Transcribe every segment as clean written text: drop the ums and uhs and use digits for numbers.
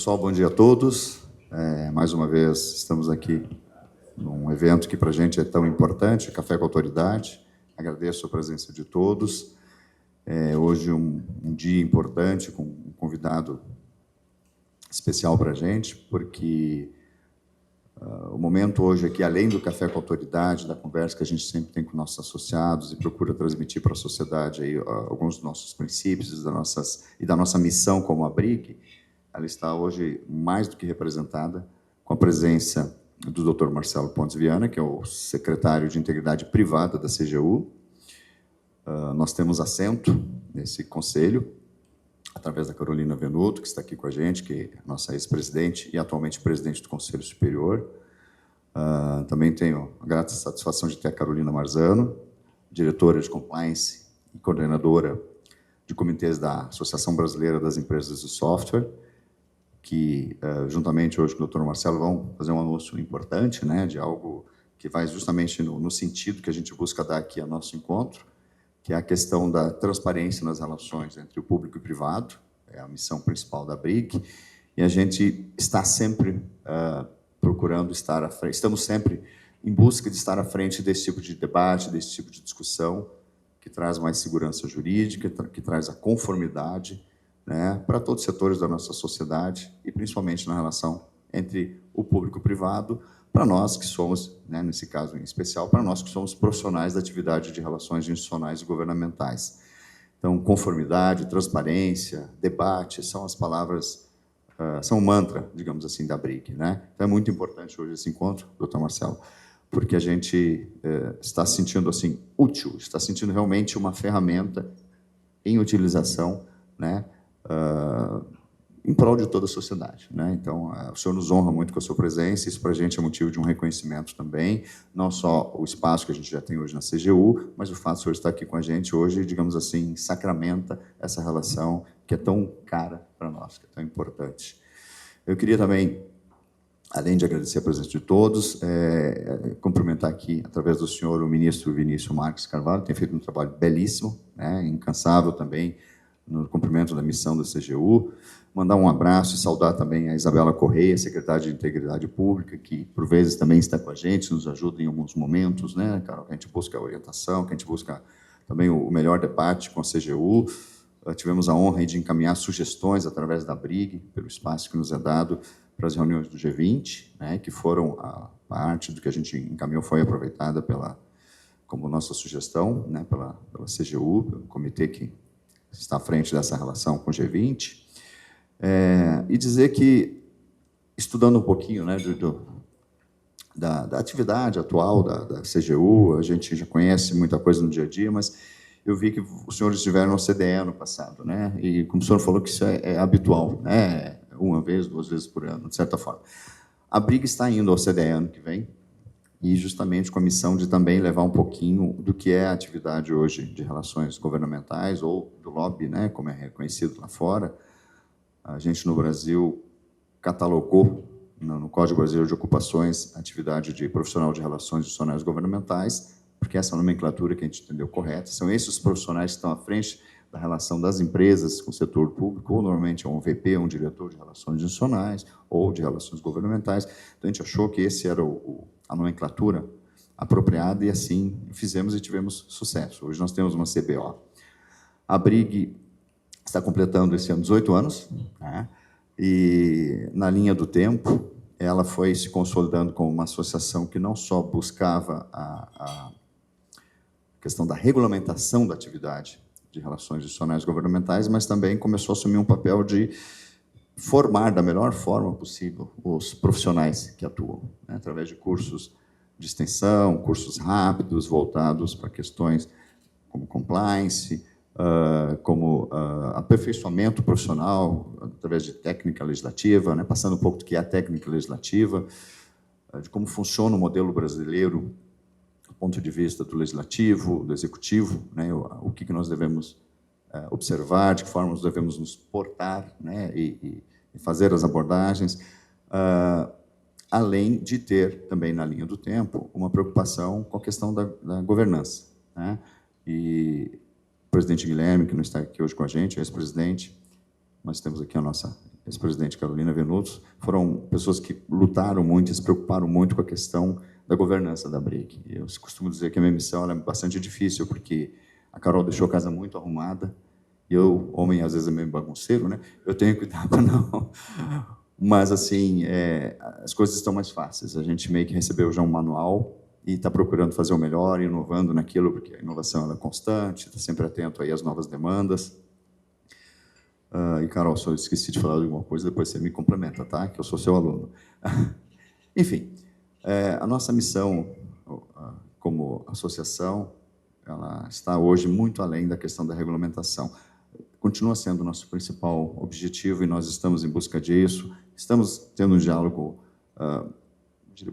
Pessoal, bom dia a todos. Mais uma vez, estamos aqui num evento que para a gente é tão importante, Café com Autoridade. Agradeço a presença de todos. Hoje um dia importante, com um convidado especial para a gente, porque o momento hoje aqui, além do Café com Autoridade, da conversa que a gente sempre tem com nossos associados e procura transmitir para a sociedade aí, alguns dos nossos princípios e da nossa missão como ABRIG, ela está hoje mais do que representada com a presença do Dr. Marcelo Pontes Viana, que é o secretário de Integridade Privada da CGU. Nós temos assento nesse conselho, através da Carolina Venuto, que está aqui com a gente, que é nossa ex-presidente e atualmente presidente do Conselho Superior. Também tenho a grata satisfação de ter a Carolina Marzano, diretora de Compliance e coordenadora de comitês da Associação Brasileira das Empresas de Software, que, juntamente hoje com o Dr. Marcelo, vão fazer um anúncio importante, né, de algo que vai justamente no sentido que a gente busca dar aqui ao nosso encontro, que é a questão da transparência nas relações entre o público e o privado, é a missão principal da ABRIG, e a gente está sempre procurando estar à frente, estamos sempre em busca de estar à frente desse tipo de debate, desse tipo de discussão, que traz mais segurança jurídica, que traz a conformidade, né, para todos os setores da nossa sociedade, e principalmente na relação entre o público e o privado, para nós que somos, né, nesse caso em especial, para nós que somos profissionais da atividade de relações institucionais e governamentais. Então, conformidade, transparência, debate, são as palavras, são o mantra, digamos assim, da ABRIG, né? Então, é muito importante hoje esse encontro, doutor Marcelo, porque a gente está se sentindo assim, útil, está sentindo realmente uma ferramenta em utilização, né, em prol de toda a sociedade, né? Então, o senhor nos honra muito com a sua presença, isso para a gente é motivo de um reconhecimento também, não só o espaço que a gente já tem hoje na CGU, mas o fato de o senhor estar aqui com a gente hoje, digamos assim, sacramenta essa relação que é tão cara para nós, que é tão importante. Eu queria também, além de agradecer a presença de todos, cumprimentar aqui, através do senhor, o ministro Vinícius Marques Carvalho, que tem feito um trabalho belíssimo, né, incansável também, no cumprimento da missão da CGU, mandar um abraço e saudar também a Isabela Correia, secretária de Integridade Pública, que, por vezes, também está com a gente, nos ajuda em alguns momentos, né, Carol? A gente busca a orientação, que a gente busca também o melhor debate com a CGU. Tivemos a honra de encaminhar sugestões através da ABRIG, pelo espaço que nos é dado para as reuniões do G20, né, que foram a parte do que a gente encaminhou foi aproveitada como nossa sugestão, né, pela CGU, pelo comitê que está à frente dessa relação com o G20, e dizer que, estudando um pouquinho, né, da atividade atual da CGU, a gente já conhece muita coisa no dia a dia, mas eu vi que os senhores estiveram no CDE no passado, né, e como o senhor falou que isso é habitual, né, uma vez, 2 vezes por ano, de certa forma. A ABRIG está indo ao CDE ano que vem, e justamente com a missão de também levar um pouquinho do que é a atividade hoje de relações governamentais ou do lobby, né, como é reconhecido lá fora. A gente, no Brasil, catalogou, no Código Brasileiro de Ocupações, a atividade de profissional de relações institucionais governamentais, porque essa é a nomenclatura que a gente entendeu correta. São esses os profissionais que estão à frente da relação das empresas com o setor público, ou normalmente é um VP, um diretor de relações institucionais, ou de relações governamentais. Então, a gente achou que esse era a nomenclatura apropriada, e assim fizemos e tivemos sucesso. Hoje nós temos uma CBO. A ABRIG está completando esse ano 18 anos, né? E, na linha do tempo, ela foi se consolidando como uma associação que não só buscava a questão da regulamentação da atividade de relações institucionais governamentais, mas também começou a assumir um papel de formar da melhor forma possível os profissionais que atuam, né, através de cursos de extensão, cursos rápidos, voltados para questões como compliance, como aperfeiçoamento profissional, através de técnica legislativa, né, passando um pouco do que é a técnica legislativa, de como funciona o modelo brasileiro do ponto de vista do legislativo, do executivo, né, o que nós devemos observar, de que forma nós devemos nos portar, né, e fazer as abordagens, além de ter também, na linha do tempo, uma preocupação com a questão da governança, né? E o presidente Guilherme, que não está aqui hoje com a gente, é ex-presidente, nós temos aqui a nossa ex-presidente Carolina Venuto, foram pessoas que lutaram muito e se preocuparam muito com a questão da governança da BRIG. Eu costumo dizer que a minha missão é bastante difícil, porque a Carol deixou a casa muito arrumada, e eu, homem, às vezes é meio bagunceiro, né? Eu tenho que cuidar para não... Mas, assim, as coisas estão mais fáceis. A gente meio que recebeu já um manual e está procurando fazer o melhor, inovando naquilo, porque a inovação ela é constante, está sempre atento aí às novas demandas. E, Carol, só esqueci de falar de alguma coisa, depois você me complementa, tá? Que eu sou seu aluno. Enfim, a nossa missão como associação, ela está hoje muito além da questão da regulamentação. Continua sendo o nosso principal objetivo e nós estamos em busca disso. Estamos tendo um diálogo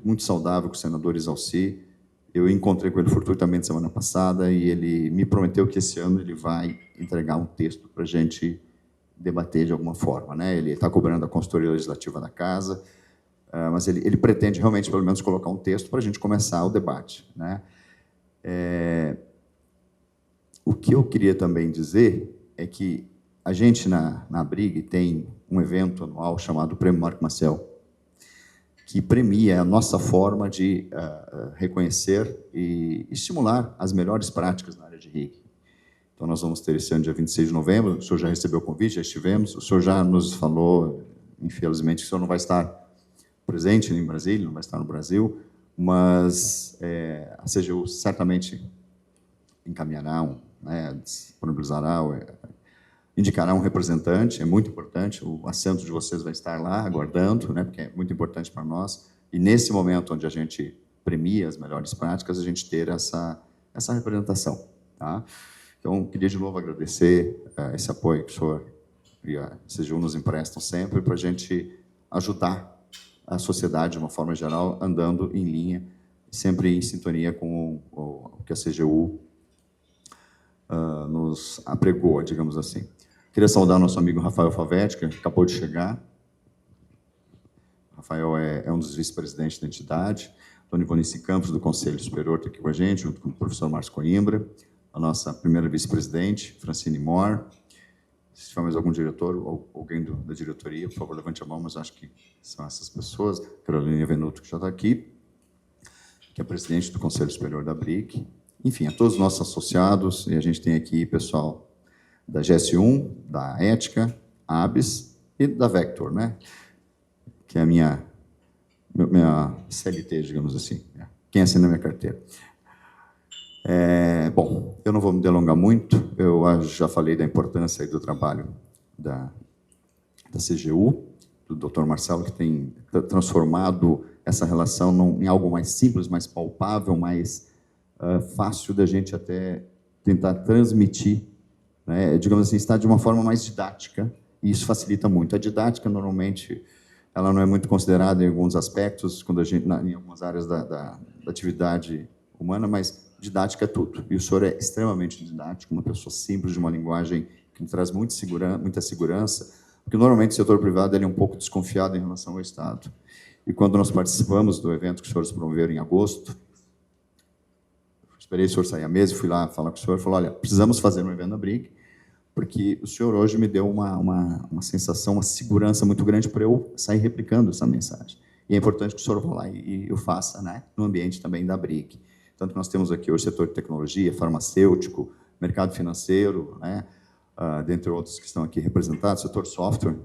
muito saudável com o senador Isalci. Eu encontrei com ele fortuitamente semana passada e ele me prometeu que esse ano ele vai entregar um texto para a gente debater de alguma forma, né? Ele está cobrando a consultoria legislativa da casa, mas ele pretende realmente, pelo menos, colocar um texto para a gente começar o debate, né? O que eu queria também dizer é que a gente, na BRIG, tem um evento anual chamado Prêmio Marco Maciel, que premia a nossa forma de reconhecer e estimular as melhores práticas na área de RIG. Então, nós vamos ter esse ano, dia 26 de novembro, o senhor já recebeu o convite, já estivemos, o senhor já nos falou, infelizmente, que o senhor não vai estar presente em Brasília, não vai estar no Brasil, mas a CGU certamente encaminhará, disponibilizará, indicará um representante, é muito importante, o assento de vocês vai estar lá, aguardando, né, porque é muito importante para nós, e nesse momento onde a gente premia as melhores práticas, a gente ter essa representação, tá? Então, queria de novo agradecer esse apoio que o senhor e a CGU nos emprestam sempre para a gente ajudar a sociedade, de uma forma geral, andando em linha, sempre em sintonia com o que a CGU nos apregou, digamos assim. Queria saudar nosso amigo Rafael Favetti, que acabou de chegar. Rafael é um dos vice-presidentes da entidade. Dona Ivonice Campos, do Conselho Superior, está aqui com a gente, junto com o professor Márcio Coimbra. A nossa primeira vice-presidente, Francine Moore. Se tiver mais algum diretor ou alguém da diretoria, por favor, levante a mão, mas acho que são essas pessoas. Carolina Venuto, que já está aqui, que é presidente do Conselho Superior da BRIG. Enfim, a todos os nossos associados, e a gente tem aqui pessoal da GS1, da Ética, ABS e da Vector, né? Que é a minha CLT, digamos assim, quem assina a minha carteira. Bom, eu não vou me delongar muito, eu já falei da importância aí do trabalho da CGU, do Dr. Marcelo, que tem transformado essa relação em algo mais simples, mais palpável, mais fácil da gente até tentar transmitir, né? Digamos assim, está de uma forma mais didática, e isso facilita muito. A didática, normalmente, ela não é muito considerada em alguns aspectos, quando a gente, em algumas áreas da atividade humana, mas didática é tudo. E o senhor é extremamente didático, uma pessoa simples, de uma linguagem que traz muita segurança, porque normalmente o setor privado ele é um pouco desconfiado em relação ao Estado. E quando nós participamos do evento que os senhores promoveram em agosto, esperei o senhor sair à mesa, fui lá falar com o senhor, falou, olha, precisamos fazer um evento da BRIG, porque o senhor hoje me deu uma sensação, uma segurança muito grande para eu sair replicando essa mensagem. E é importante que o senhor vá lá e o faça, né, no ambiente também da BRIG. Tanto que nós temos aqui hoje o setor de tecnologia, farmacêutico, mercado financeiro, né, dentre outros que estão aqui representados, setor software,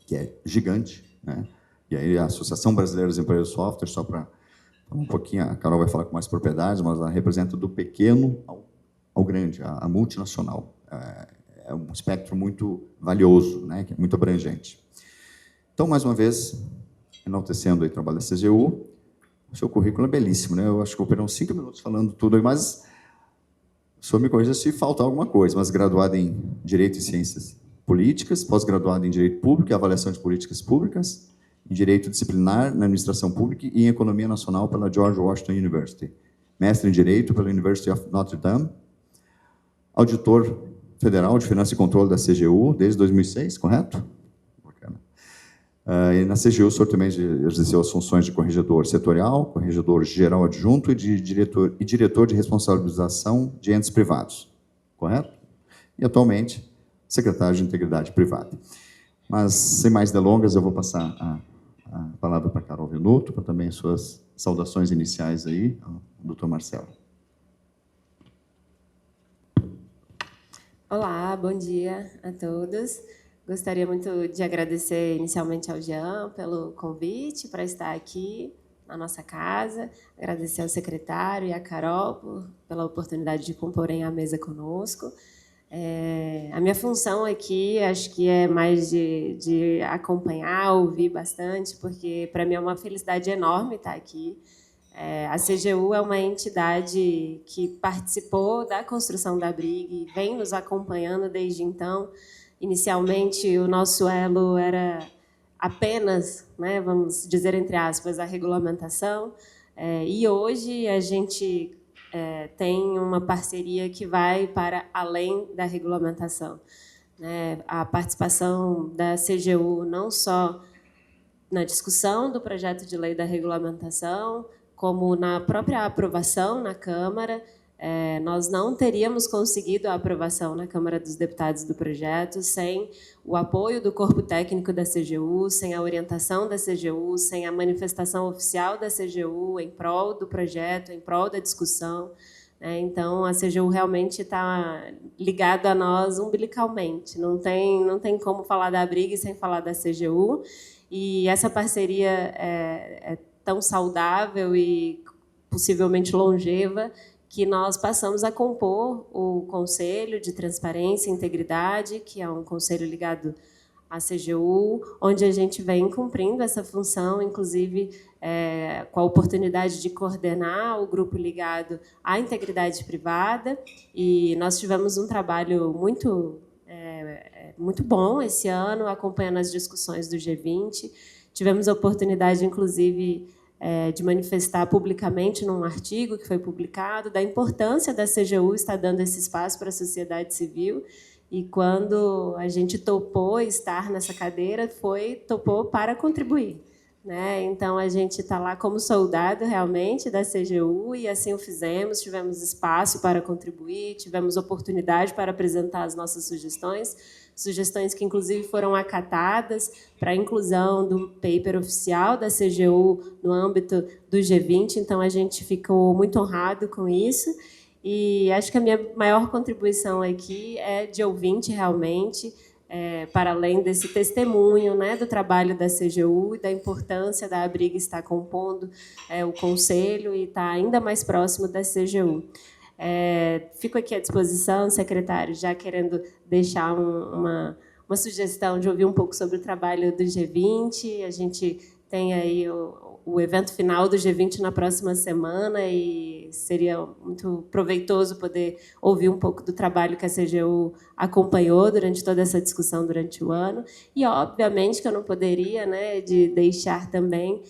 que é gigante, né, e aí a Associação Brasileira das Empresas de Software, só para um pouquinho, a Carol vai falar com mais propriedades, mas ela representa do pequeno ao grande, a multinacional. É um espectro muito valioso, né, que é muito abrangente. Então, mais uma vez, enaltecendo aí o trabalho da CGU, o seu currículo é belíssimo, né? Eu acho que vou perder uns 5 minutos falando tudo, mas o senhor me corrija se faltar alguma coisa, mas graduado em Direito e Ciências Políticas, pós-graduado em Direito Público e Avaliação de Políticas Públicas, em Direito Disciplinar na Administração Pública e em Economia Nacional pela George Washington University, mestre em Direito pela University of Notre Dame, auditor federal de Finanças e Controle da CGU desde 2006, correto? Bacana. E na CGU, o senhor também exerceu as funções de corregedor setorial, corregedor geral adjunto e diretor de responsabilização de entes privados, correto? E, atualmente, secretário de Integridade Privada. Mas, sem mais delongas, eu vou passar a palavra para a Carol Venuto, para também suas saudações iniciais aí, ao doutor Marcelo. Olá, bom dia a todos. Gostaria muito de agradecer inicialmente ao Jean pelo convite para estar aqui na nossa casa, agradecer ao secretário e à Carol pela oportunidade de comporem a mesa conosco. A minha função aqui, acho que é mais de acompanhar, ouvir bastante, porque para mim é uma felicidade enorme estar aqui. A CGU é uma entidade que participou da construção da BRIG, vem nos acompanhando desde então. Inicialmente, o nosso elo era apenas, né, vamos dizer entre aspas, a regulamentação, e hoje a gente tem uma parceria que vai para além da regulamentação. A participação da CGU não só na discussão do projeto de lei da regulamentação, como na própria aprovação na Câmara. Nós não teríamos conseguido a aprovação na Câmara dos Deputados do projeto sem o apoio do corpo técnico da CGU, sem a orientação da CGU, sem a manifestação oficial da CGU em prol do projeto, em prol da discussão. Então, a CGU realmente está ligada a nós umbilicalmente. Não tem como falar da BRIG sem falar da CGU. E essa parceria é tão saudável e possivelmente longeva que nós passamos a compor o Conselho de Transparência e Integridade, que é um conselho ligado à CGU, onde a gente vem cumprindo essa função, inclusive com a oportunidade de coordenar o grupo ligado à integridade privada. E nós tivemos um trabalho muito bom esse ano, acompanhando as discussões do G20. Tivemos a oportunidade, inclusive, de manifestar publicamente num artigo que foi publicado da importância da CGU estar dando esse espaço para a sociedade civil. E quando a gente topou estar nessa cadeira, topou para contribuir. Então, a gente está lá como soldado, realmente, da CGU, e assim o fizemos, tivemos espaço para contribuir, tivemos oportunidade para apresentar as nossas sugestões que, inclusive, foram acatadas para a inclusão do paper oficial da CGU no âmbito do G20, então a gente ficou muito honrado com isso. E acho que a minha maior contribuição aqui é de ouvinte, realmente, para além desse testemunho, do trabalho da CGU e da importância da ABRIG estar compondo o Conselho e estar ainda mais próximo da CGU. Fico aqui à disposição, secretário, já querendo deixar uma sugestão de ouvir um pouco sobre o trabalho do G20. A gente tem aí o evento final do G20 na próxima semana e seria muito proveitoso poder ouvir um pouco do trabalho que a CGU acompanhou durante toda essa discussão durante o ano. E, obviamente, que eu não poderia de deixar também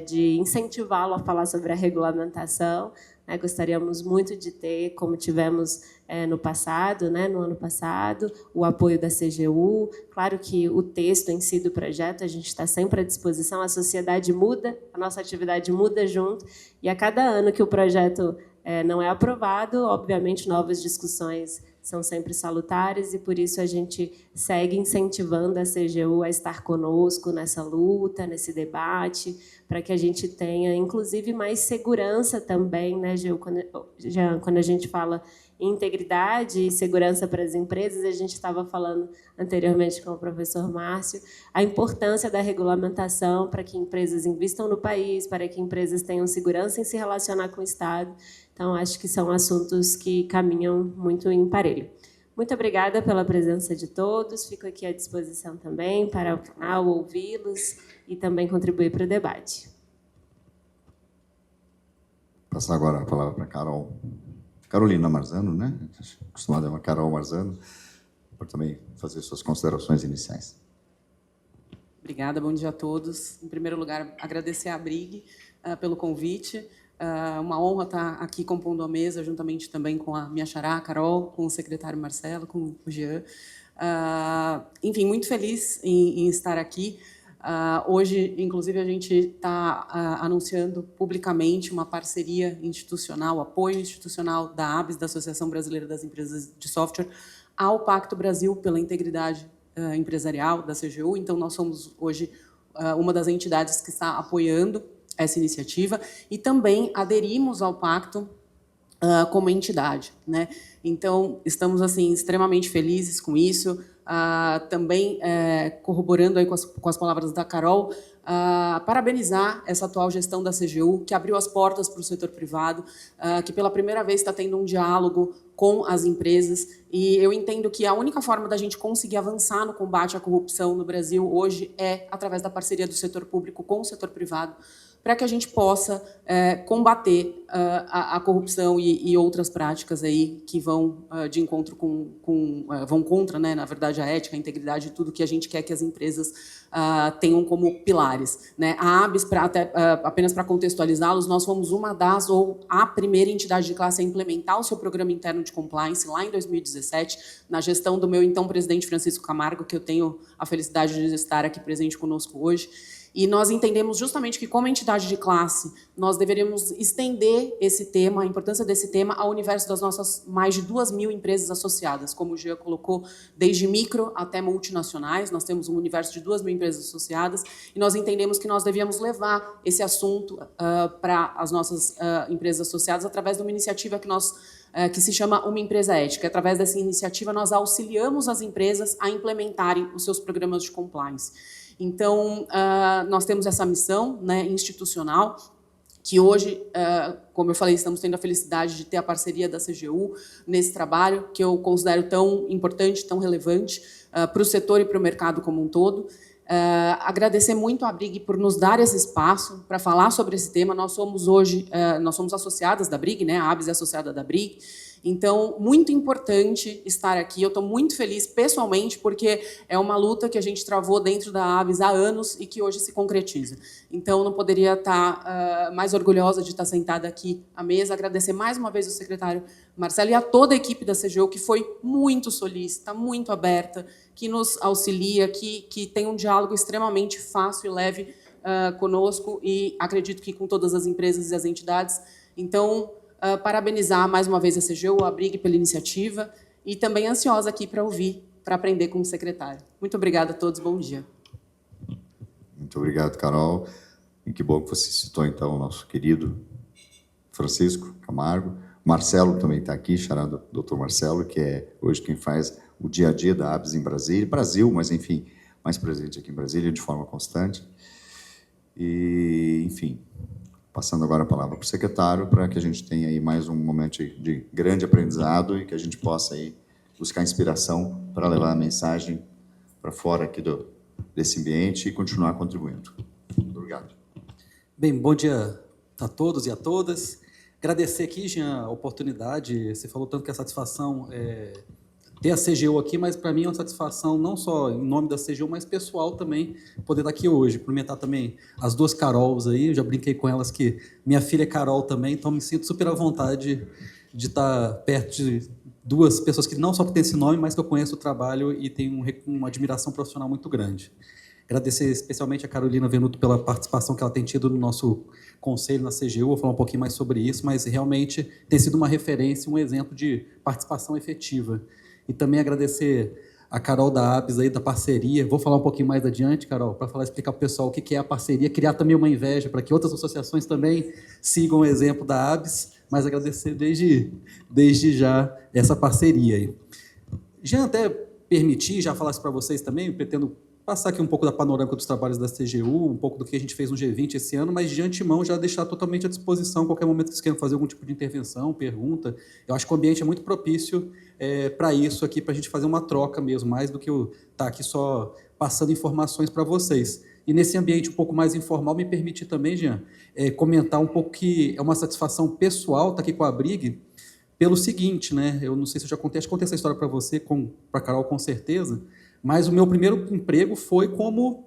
de incentivá-lo a falar sobre a regulamentação. Gostaríamos muito de ter, como tivemos no passado, no ano passado, o apoio da CGU. Claro que o texto em si do projeto, a gente está sempre à disposição, a sociedade muda, a nossa atividade muda junto, e a cada ano que o projeto não é aprovado, obviamente, novas discussões são sempre salutares, e por isso a gente segue incentivando a CGU a estar conosco nessa luta, nesse debate, para que a gente tenha, inclusive, mais segurança também, Jean, quando a gente fala em integridade e segurança para as empresas, a gente estava falando anteriormente com o professor Márcio, a importância da regulamentação para que empresas investam no país, para que empresas tenham segurança em se relacionar com o Estado. Então, acho que são assuntos que caminham muito em parelho. Muito obrigada pela presença de todos. Fico aqui à disposição também para, ao final, ouvi-los e também contribuir para o debate. Vou passar agora a palavra para a Carolina Marzano, acostumada a uma Carol Marzano, por também fazer suas considerações iniciais. Obrigada, bom dia a todos. Em primeiro lugar, agradecer à BRIG pelo convite. Uma honra estar aqui compondo a mesa, juntamente também com a minha xará, a Carol, com o secretário Marcelo, com o Jean. Enfim, muito feliz em estar aqui. Hoje, inclusive, a gente está anunciando publicamente uma parceria institucional, apoio institucional da ABS, da Associação Brasileira das Empresas de Software, ao Pacto Brasil pela Integridade empresarial da CGU, então nós somos hoje uma das entidades que está apoiando essa iniciativa e também aderimos ao pacto como entidade, né? Então, estamos assim extremamente felizes com isso. Também corroborando aí com as palavras da Carol, parabenizar essa atual gestão da CGU, que abriu as portas para o setor privado, que pela primeira vez está tendo um diálogo com as empresas, e eu entendo que a única forma da gente conseguir avançar no combate à corrupção no Brasil hoje é através da parceria do setor público com o setor privado, para que a gente possa combater a corrupção e outras práticas aí que vão de encontro vão contra, né, na verdade, a ética, a integridade e tudo que a gente quer que as empresas tenham como pilares, né? A ABS, apenas para contextualizá-los, nós fomos uma das ou a primeira entidade de classe a implementar o seu programa interno de compliance lá em 2017, na gestão do meu então presidente Francisco Camargo, que eu tenho a felicidade de estar aqui presente conosco hoje. E nós entendemos justamente que, como entidade de classe, nós deveríamos estender esse tema, a importância desse tema, ao universo das nossas mais de 2.000 empresas associadas, como o Jean colocou, desde micro até multinacionais. Nós temos um universo de 2.000 empresas associadas e nós entendemos que nós devíamos levar esse assunto para as nossas empresas associadas através de uma iniciativa que se chama Uma Empresa Ética. Através dessa iniciativa, nós auxiliamos as empresas a implementarem os seus programas de compliance. Então, nós temos essa missão, né, institucional, que hoje, como eu falei, estamos tendo a felicidade de ter a parceria da CGU nesse trabalho, que eu considero tão importante, tão relevante para o setor e para o mercado como um todo. Agradecer muito à Brig por nos dar esse espaço para falar sobre esse tema. Nós somos hoje, nós somos associadas da Brig, né? A ABS é associada da Brig. Então, muito importante estar aqui. Eu estou muito feliz, pessoalmente, porque é uma luta que a gente travou dentro da ABS há anos e que hoje se concretiza. Então, não poderia estar mais orgulhosa de estar sentada aqui à mesa. Agradecer mais uma vez ao secretário Marcelo e a toda a equipe da CGU, que foi muito solícita, muito aberta, que nos auxilia, que tem um diálogo extremamente fácil e leve conosco e acredito que com todas as empresas e as entidades. Então, parabenizar mais uma vez a CGU, a Brig pela iniciativa e também ansiosa aqui para ouvir, para aprender com o secretário. Muito obrigada a todos, bom dia. Muito obrigado, Carol. E que bom que você citou, então, o nosso querido Francisco Camargo. Marcelo também está aqui, charado Dr. Marcelo, que é hoje quem faz o dia a dia da ABS em Brasília, Brasil, mas, enfim, mais presente aqui em Brasília de forma constante. E, enfim, passando agora a palavra para o secretário, para que a gente tenha aí mais um momento de grande aprendizado e que a gente possa aí buscar inspiração para levar a mensagem para fora aqui desse ambiente e continuar contribuindo. Obrigado. Bem, bom dia a todos e a todas. Agradecer aqui, Jean, a oportunidade. Você falou tanto que a satisfação é ter a CGU aqui, mas para mim é uma satisfação não só em nome da CGU, mas pessoal também, poder estar aqui hoje. Cumprimentar também as duas Carols aí, eu já brinquei com elas que minha filha é Carol também, então me sinto super à vontade de estar perto de duas pessoas que não só têm esse nome, mas que eu conheço o trabalho e tenho uma admiração profissional muito grande. Agradecer especialmente a Carolina Venuto pela participação que ela tem tido no nosso conselho na CGU, vou falar um pouquinho mais sobre isso, mas realmente tem sido uma referência, um exemplo de participação efetiva. E também agradecer a Carol da ABS, aí, da parceria. Vou falar um pouquinho mais adiante, Carol, para explicar para o pessoal o que é a parceria, criar também uma inveja para que outras associações também sigam o exemplo da ABS, mas agradecer desde já essa parceria. Aí. Já até permitir, já falar isso para vocês também, eu pretendo passar aqui um pouco da panorâmica dos trabalhos da CGU, um pouco do que a gente fez no G20 esse ano, mas de antemão já deixar totalmente à disposição, qualquer momento que vocês queiram fazer algum tipo de intervenção, pergunta. Eu acho que o ambiente é muito propício para isso aqui, para a gente fazer uma troca mesmo, mais do que eu estar aqui só passando informações para vocês. E nesse ambiente um pouco mais informal, me permitir também, Jean, comentar um pouco que é uma satisfação pessoal estar aqui com a Brig, pelo seguinte, né? Eu não sei se eu já contei, acho que contei essa história para você, para a Carol com certeza, mas o meu primeiro emprego foi como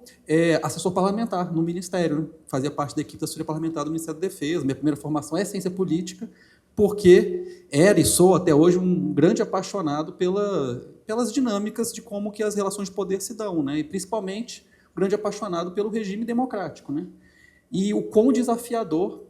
assessor parlamentar no Ministério, né? Fazia parte da equipe da assessoria parlamentar do Ministério da Defesa. Minha primeira formação é ciência política, porque era e sou até hoje um grande apaixonado pelas dinâmicas de como que as relações de poder se dão, né? E principalmente um grande apaixonado pelo regime democrático, né? E o quão desafiador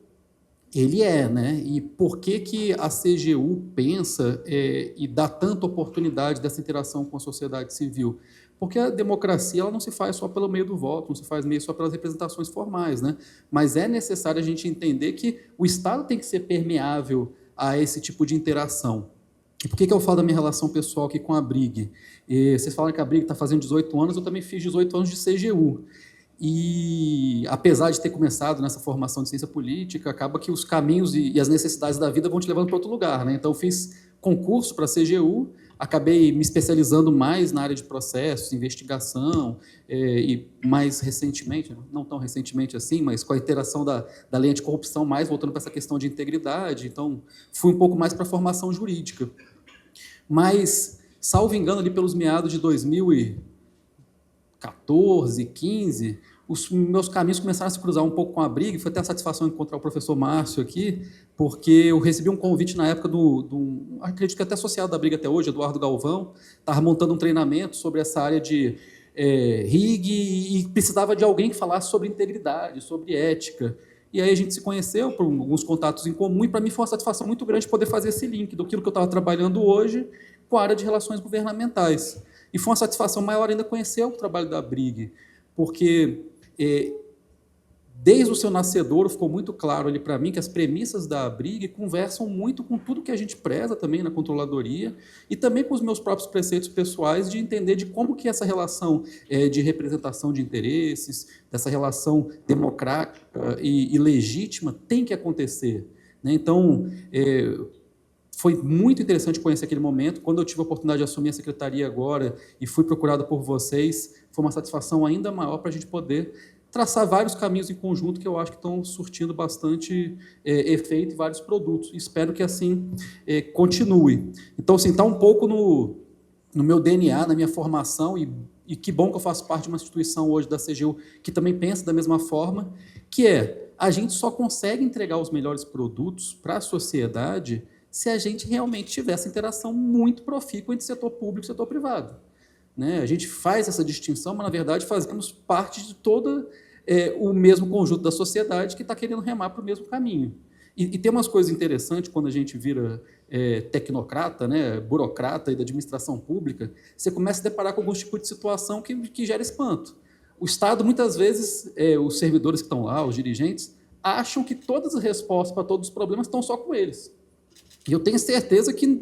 ele é, né? E por que a CGU pensa e dá tanta oportunidade dessa interação com a sociedade civil? Porque a democracia ela não se faz só pelo meio do voto, não se faz meio só pelas representações formais, né? Mas é necessário a gente entender que o Estado tem que ser permeável a esse tipo de interação. E por que eu falo da minha relação pessoal aqui com a Brig? Vocês falam que a Brig está fazendo 18 anos, eu também fiz 18 anos de CGU. E, apesar de ter começado nessa formação de ciência política, acaba que os caminhos e as necessidades da vida vão te levando para outro lugar, né? Então, eu fiz concurso para a CGU, acabei me especializando mais na área de processos, investigação, e mais recentemente, não tão recentemente assim, mas com a interação da lei anticorrupção, mais voltando para essa questão de integridade. Então, fui um pouco mais para a formação jurídica. Mas, salvo engano, ali pelos meados de 2014, 15, os meus caminhos começaram a se cruzar um pouco com a Brig. Foi até a satisfação encontrar o professor Márcio aqui, porque eu recebi um convite na época acredito que até associado da Brig até hoje, Eduardo Galvão, estava montando um treinamento sobre essa área de RIG e precisava de alguém que falasse sobre integridade, sobre ética. E aí a gente se conheceu por alguns contatos em comum, e para mim foi uma satisfação muito grande poder fazer esse link do que eu estava trabalhando hoje com a área de relações governamentais. E foi uma satisfação maior ainda conhecer o trabalho da Brig, porque desde o seu nascedouro ficou muito claro ali para mim que as premissas da Brig conversam muito com tudo que a gente preza também na controladoria e também com os meus próprios preceitos pessoais de entender de como que essa relação de representação de interesses, dessa relação democrática e legítima tem que acontecer, né? Então, foi muito interessante conhecer aquele momento. Quando eu tive a oportunidade de assumir a secretaria agora e fui procurado por vocês, foi uma satisfação ainda maior para a gente poder traçar vários caminhos em conjunto que eu acho que estão surtindo bastante efeito em vários produtos. Espero que assim continue. Então, assim, está um pouco no meu DNA, na minha formação, e que bom que eu faço parte de uma instituição hoje da CGU que também pensa da mesma forma, que a gente só consegue entregar os melhores produtos para a sociedade se a gente realmente tiver essa interação muito profícua entre setor público e setor privado, né? A gente faz essa distinção, mas, na verdade, fazemos parte de todo o mesmo conjunto da sociedade que está querendo remar para o mesmo caminho. E tem umas coisas interessantes quando a gente vira tecnocrata, né, burocrata e da administração pública, você começa a deparar com alguns tipos de situação que gera espanto. O Estado, muitas vezes, os servidores que estão lá, os dirigentes, acham que todas as respostas para todos os problemas estão só com eles. E eu tenho certeza que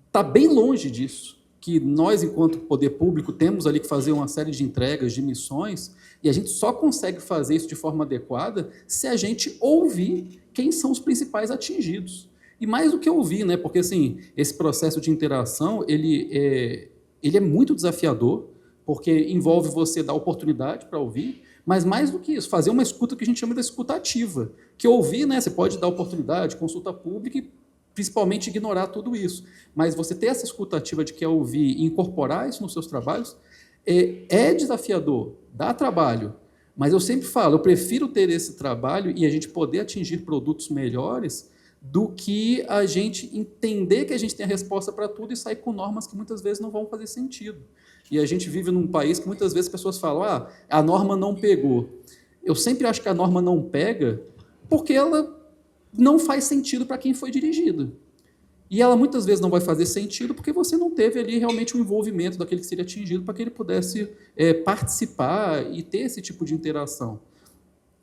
está bem longe disso, que nós, enquanto poder público, temos ali que fazer uma série de entregas, de missões, e a gente só consegue fazer isso de forma adequada se a gente ouvir quem são os principais atingidos. E mais do que ouvir, né? Porque assim, esse processo de interação ele é muito desafiador, porque envolve você dar oportunidade para ouvir, mas mais do que isso, fazer uma escuta que a gente chama de escuta ativa, que ouvir, né? Você pode dar oportunidade, consulta pública e principalmente ignorar tudo isso. Mas você ter essa escuta ativa de que é ouvir e incorporar isso nos seus trabalhos é desafiador, dá trabalho. Mas eu sempre falo, eu prefiro ter esse trabalho e a gente poder atingir produtos melhores do que a gente entender que a gente tem a resposta para tudo e sair com normas que muitas vezes não vão fazer sentido. E a gente vive num país que muitas vezes as pessoas falam, a norma não pegou. Eu sempre acho que a norma não pega porque ela não faz sentido para quem foi dirigido. E ela muitas vezes não vai fazer sentido porque você não teve ali realmente um envolvimento daquele que seria atingido para que ele pudesse participar e ter esse tipo de interação.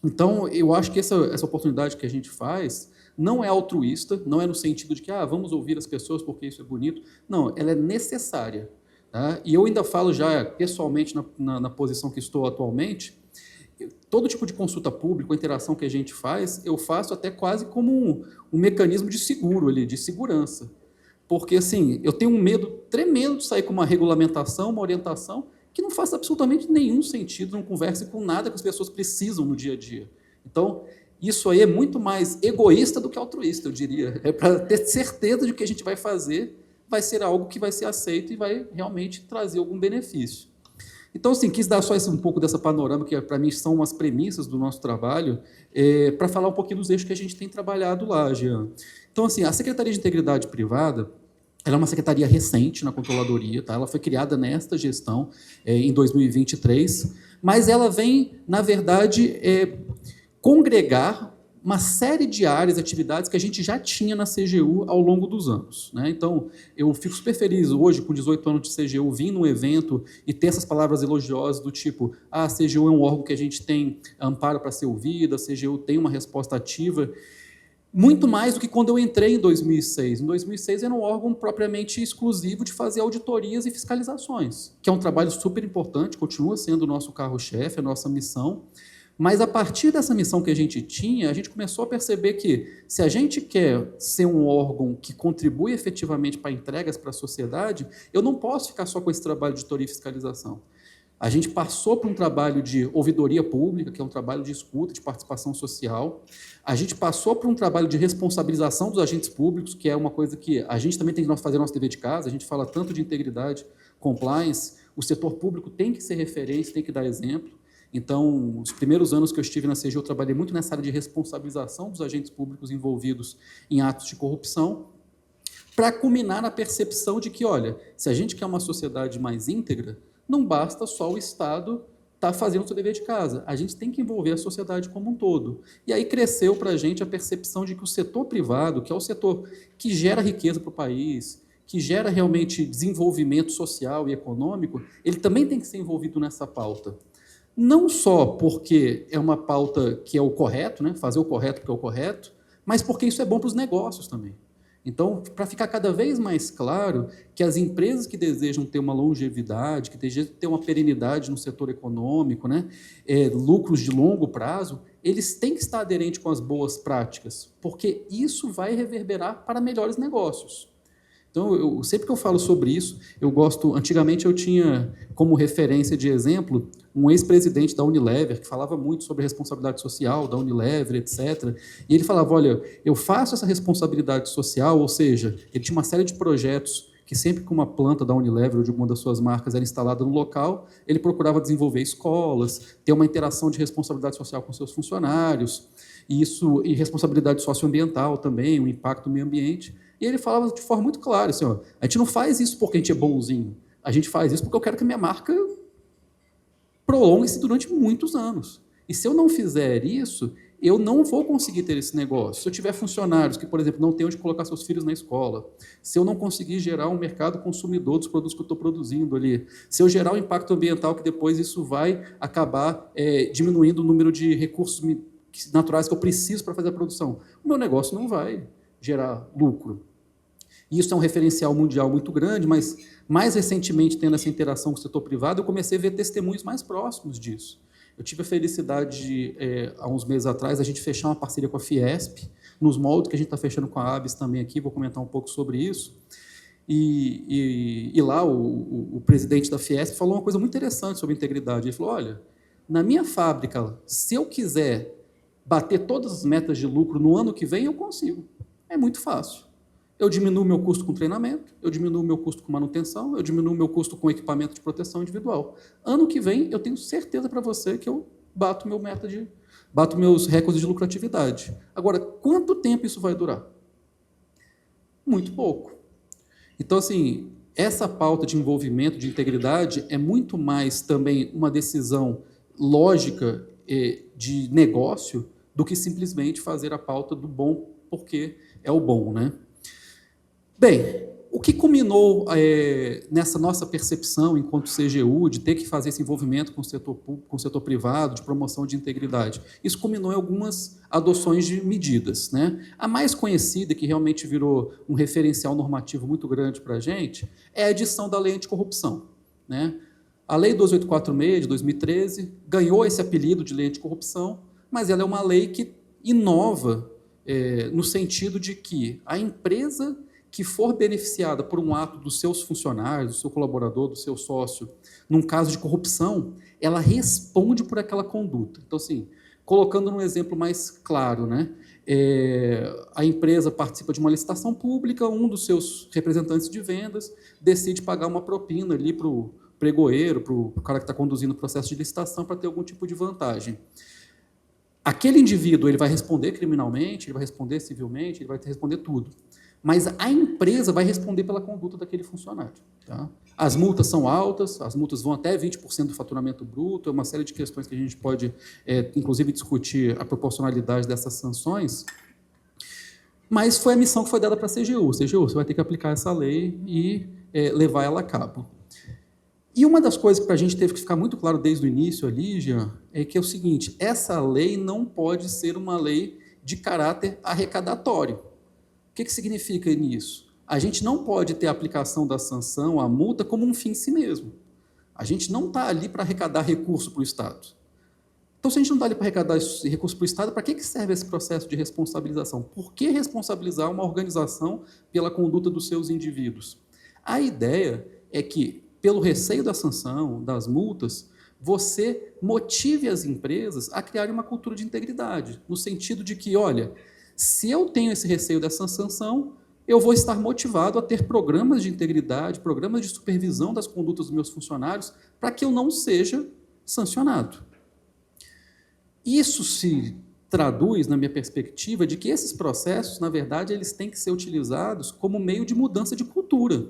Então, eu acho que essa oportunidade que a gente faz não é altruísta, não é no sentido de que vamos ouvir as pessoas porque isso é bonito. Não, ela é necessária. Tá? E eu ainda falo já pessoalmente na posição que estou atualmente, todo tipo de consulta pública, a interação que a gente faz, eu faço até quase como um mecanismo de seguro ali, de segurança. Porque, assim, eu tenho um medo tremendo de sair com uma regulamentação, uma orientação, que não faz absolutamente nenhum sentido, não converse com nada que as pessoas precisam no dia a dia. Então, isso aí é muito mais egoísta do que altruísta, eu diria. É para ter certeza de que a gente vai fazer vai ser algo que vai ser aceito e vai realmente trazer algum benefício. Então, assim, quis dar só um pouco dessa panorama, que para mim são umas premissas do nosso trabalho, para falar um pouquinho dos eixos que a gente tem trabalhado lá, Jean. Então, assim, a Secretaria de Integridade Privada, ela é uma secretaria recente na controladoria, tá? Ela foi criada nesta gestão, em 2023, mas ela vem, na verdade, congregar uma série de áreas, atividades que a gente já tinha na CGU ao longo dos anos, né? Então, eu fico super feliz hoje, com 18 anos de CGU, vir num evento e ter essas palavras elogiosas do tipo, a CGU é um órgão que a gente tem amparo para ser ouvida, a CGU tem uma resposta ativa, muito mais do que quando eu entrei em 2006. Em 2006 era um órgão propriamente exclusivo de fazer auditorias e fiscalizações, que é um trabalho super importante, continua sendo o nosso carro-chefe, a nossa missão. Mas, a partir dessa missão que a gente tinha, a gente começou a perceber que, se a gente quer ser um órgão que contribui efetivamente para entregas para a sociedade, eu não posso ficar só com esse trabalho de auditoria e fiscalização. A gente passou por um trabalho de ouvidoria pública, que é um trabalho de escuta, de participação social. A gente passou por um trabalho de responsabilização dos agentes públicos, que é uma coisa que a gente também tem que fazer nosso dever de casa. A gente fala tanto de integridade, compliance, o setor público tem que ser referência, tem que dar exemplo. Então, os primeiros anos que eu estive na CGU, eu trabalhei muito nessa área de responsabilização dos agentes públicos envolvidos em atos de corrupção, para culminar na percepção de que, olha, se a gente quer uma sociedade mais íntegra, não basta só o Estado estar fazendo o seu dever de casa, a gente tem que envolver a sociedade como um todo. E aí cresceu para a gente a percepção de que o setor privado, que é o setor que gera riqueza para o país, que gera realmente desenvolvimento social e econômico, ele também tem que ser envolvido nessa pauta. Não só porque é uma pauta que é o correto, né? Fazer o correto porque é o correto, mas porque isso é bom para os negócios também. Então, para ficar cada vez mais claro que as empresas que desejam ter uma longevidade, que desejam ter uma perenidade no setor econômico, né? Lucros de longo prazo, eles têm que estar aderentes com as boas práticas, porque isso vai reverberar para melhores negócios. Então, sempre que eu falo sobre isso, eu gosto... Antigamente, eu tinha como referência de exemplo um ex-presidente da Unilever, que falava muito sobre responsabilidade social da Unilever, etc. E ele falava, olha, eu faço essa responsabilidade social, ou seja, ele tinha uma série de projetos que sempre que uma planta da Unilever ou de alguma das suas marcas era instalada no local, ele procurava desenvolver escolas, ter uma interação de responsabilidade social com seus funcionários, e responsabilidade socioambiental também, o impacto no meio ambiente. E ele falava de forma muito clara, assim, ó, a gente não faz isso porque a gente é bonzinho, a gente faz isso porque eu quero que a minha marca prolongue-se durante muitos anos. E se eu não fizer isso, eu não vou conseguir ter esse negócio. Se eu tiver funcionários que, por exemplo, não têm onde colocar seus filhos na escola, se eu não conseguir gerar um mercado consumidor dos produtos que eu estou produzindo ali, se eu gerar um impacto ambiental que depois isso vai acabar diminuindo o número de recursos naturais que eu preciso para fazer a produção, o meu negócio não vai gerar lucro. Isso é um referencial mundial muito grande, mas, mais recentemente, tendo essa interação com o setor privado, eu comecei a ver testemunhos mais próximos disso. Eu tive a felicidade de, há uns meses atrás, a gente fechar uma parceria com a Fiesp, nos moldes que a gente está fechando com a ABS também aqui, vou comentar um pouco sobre isso. E lá, o presidente da Fiesp falou uma coisa muito interessante sobre integridade. Ele falou, olha, na minha fábrica, se eu quiser bater todas as metas de lucro no ano que vem, eu consigo. É muito fácil. Eu diminuo o meu custo com treinamento, eu diminuo o meu custo com manutenção, eu diminuo o meu custo com equipamento de proteção individual. Ano que vem, eu tenho certeza para você que eu bato meus recordes de lucratividade. Agora, quanto tempo isso vai durar? Muito pouco. Então, assim, essa pauta de envolvimento, de integridade, é muito mais também uma decisão lógica de negócio do que simplesmente fazer a pauta do bom porque é o bom, né? Bem, o que culminou nessa nossa percepção enquanto CGU de ter que fazer esse envolvimento com o setor privado, de promoção de integridade? Isso culminou em algumas adoções de medidas, né? A mais conhecida, que realmente virou um referencial normativo muito grande para a gente, é a edição da Lei Anticorrupção, né? A Lei 12846, de 2013, ganhou esse apelido de Lei Anticorrupção, mas ela é uma lei que inova no sentido de que a empresa que for beneficiada por um ato dos seus funcionários, do seu colaborador, do seu sócio, num caso de corrupção, ela responde por aquela conduta. Então, assim, colocando num exemplo mais claro, né? A empresa participa de uma licitação pública, um dos seus representantes de vendas decide pagar uma propina ali para o pregoeiro, para o cara que está conduzindo o processo de licitação, para ter algum tipo de vantagem. Aquele indivíduo ele vai responder criminalmente, ele vai responder civilmente, ele vai responder tudo. mas a empresa vai responder pela conduta daquele funcionário. Tá? As multas são altas, as multas vão até 20% do faturamento bruto, é uma série de questões que a gente pode, inclusive, discutir a proporcionalidade dessas sanções, mas foi a missão que foi dada para a CGU. CGU, você vai ter que aplicar essa lei e levar ela a cabo. E uma das coisas que para a gente teve que ficar muito claro desde o início ali, Jean, é que é o seguinte, essa lei não pode ser uma lei de caráter arrecadatório. O que significa nisso? A gente não pode ter a aplicação da sanção, a multa, como um fim em si mesmo. A gente não está ali para arrecadar recurso para o Estado. Então, se a gente não está ali para arrecadar recurso para o Estado, para que serve esse processo de responsabilização? Por que responsabilizar uma organização pela conduta dos seus indivíduos? A ideia é que, pelo receio da sanção, das multas, você motive as empresas a criarem uma cultura de integridade, no sentido de que, olha, se eu tenho esse receio dessa sanção, eu vou estar motivado a ter programas de integridade, programas de supervisão das condutas dos meus funcionários, para que eu não seja sancionado. Isso se traduz, na minha perspectiva, de que esses processos, na verdade, eles têm que ser utilizados como meio de mudança de cultura.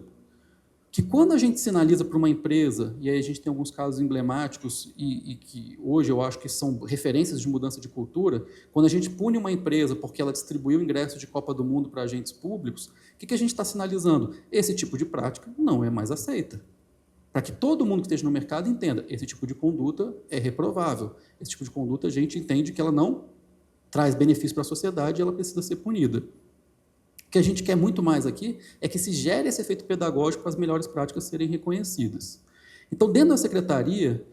Que quando a gente sinaliza para uma empresa, e aí a gente tem alguns casos emblemáticos e que hoje eu acho que são referências de mudança de cultura, quando a gente pune uma empresa porque ela distribuiu ingressos de Copa do Mundo para agentes públicos, o que a gente está sinalizando? Esse tipo de prática não é mais aceita. Para que todo mundo que esteja no mercado entenda, esse tipo de conduta é reprovável. Esse tipo de conduta a gente entende que ela não traz benefício para a sociedade e ela precisa ser punida. O que a gente quer muito mais aqui é que se gere esse efeito pedagógico para as melhores práticas serem reconhecidas. Então, dentro da secretaria,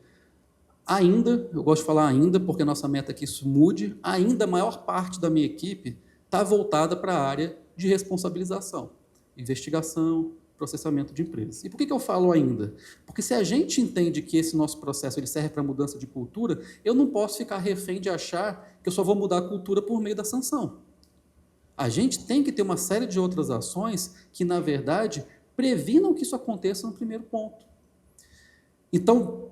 ainda, eu gosto de falar ainda, porque a nossa meta é que isso mude, ainda a maior parte da minha equipe está voltada para a área de responsabilização, investigação, processamento de empresas. E por que eu falo ainda? Porque se a gente entende que esse nosso processo ele serve para mudança de cultura, eu não posso ficar refém de achar que eu só vou mudar a cultura por meio da sanção. A gente tem que ter uma série de outras ações que, na verdade, previnam que isso aconteça no primeiro ponto. Então,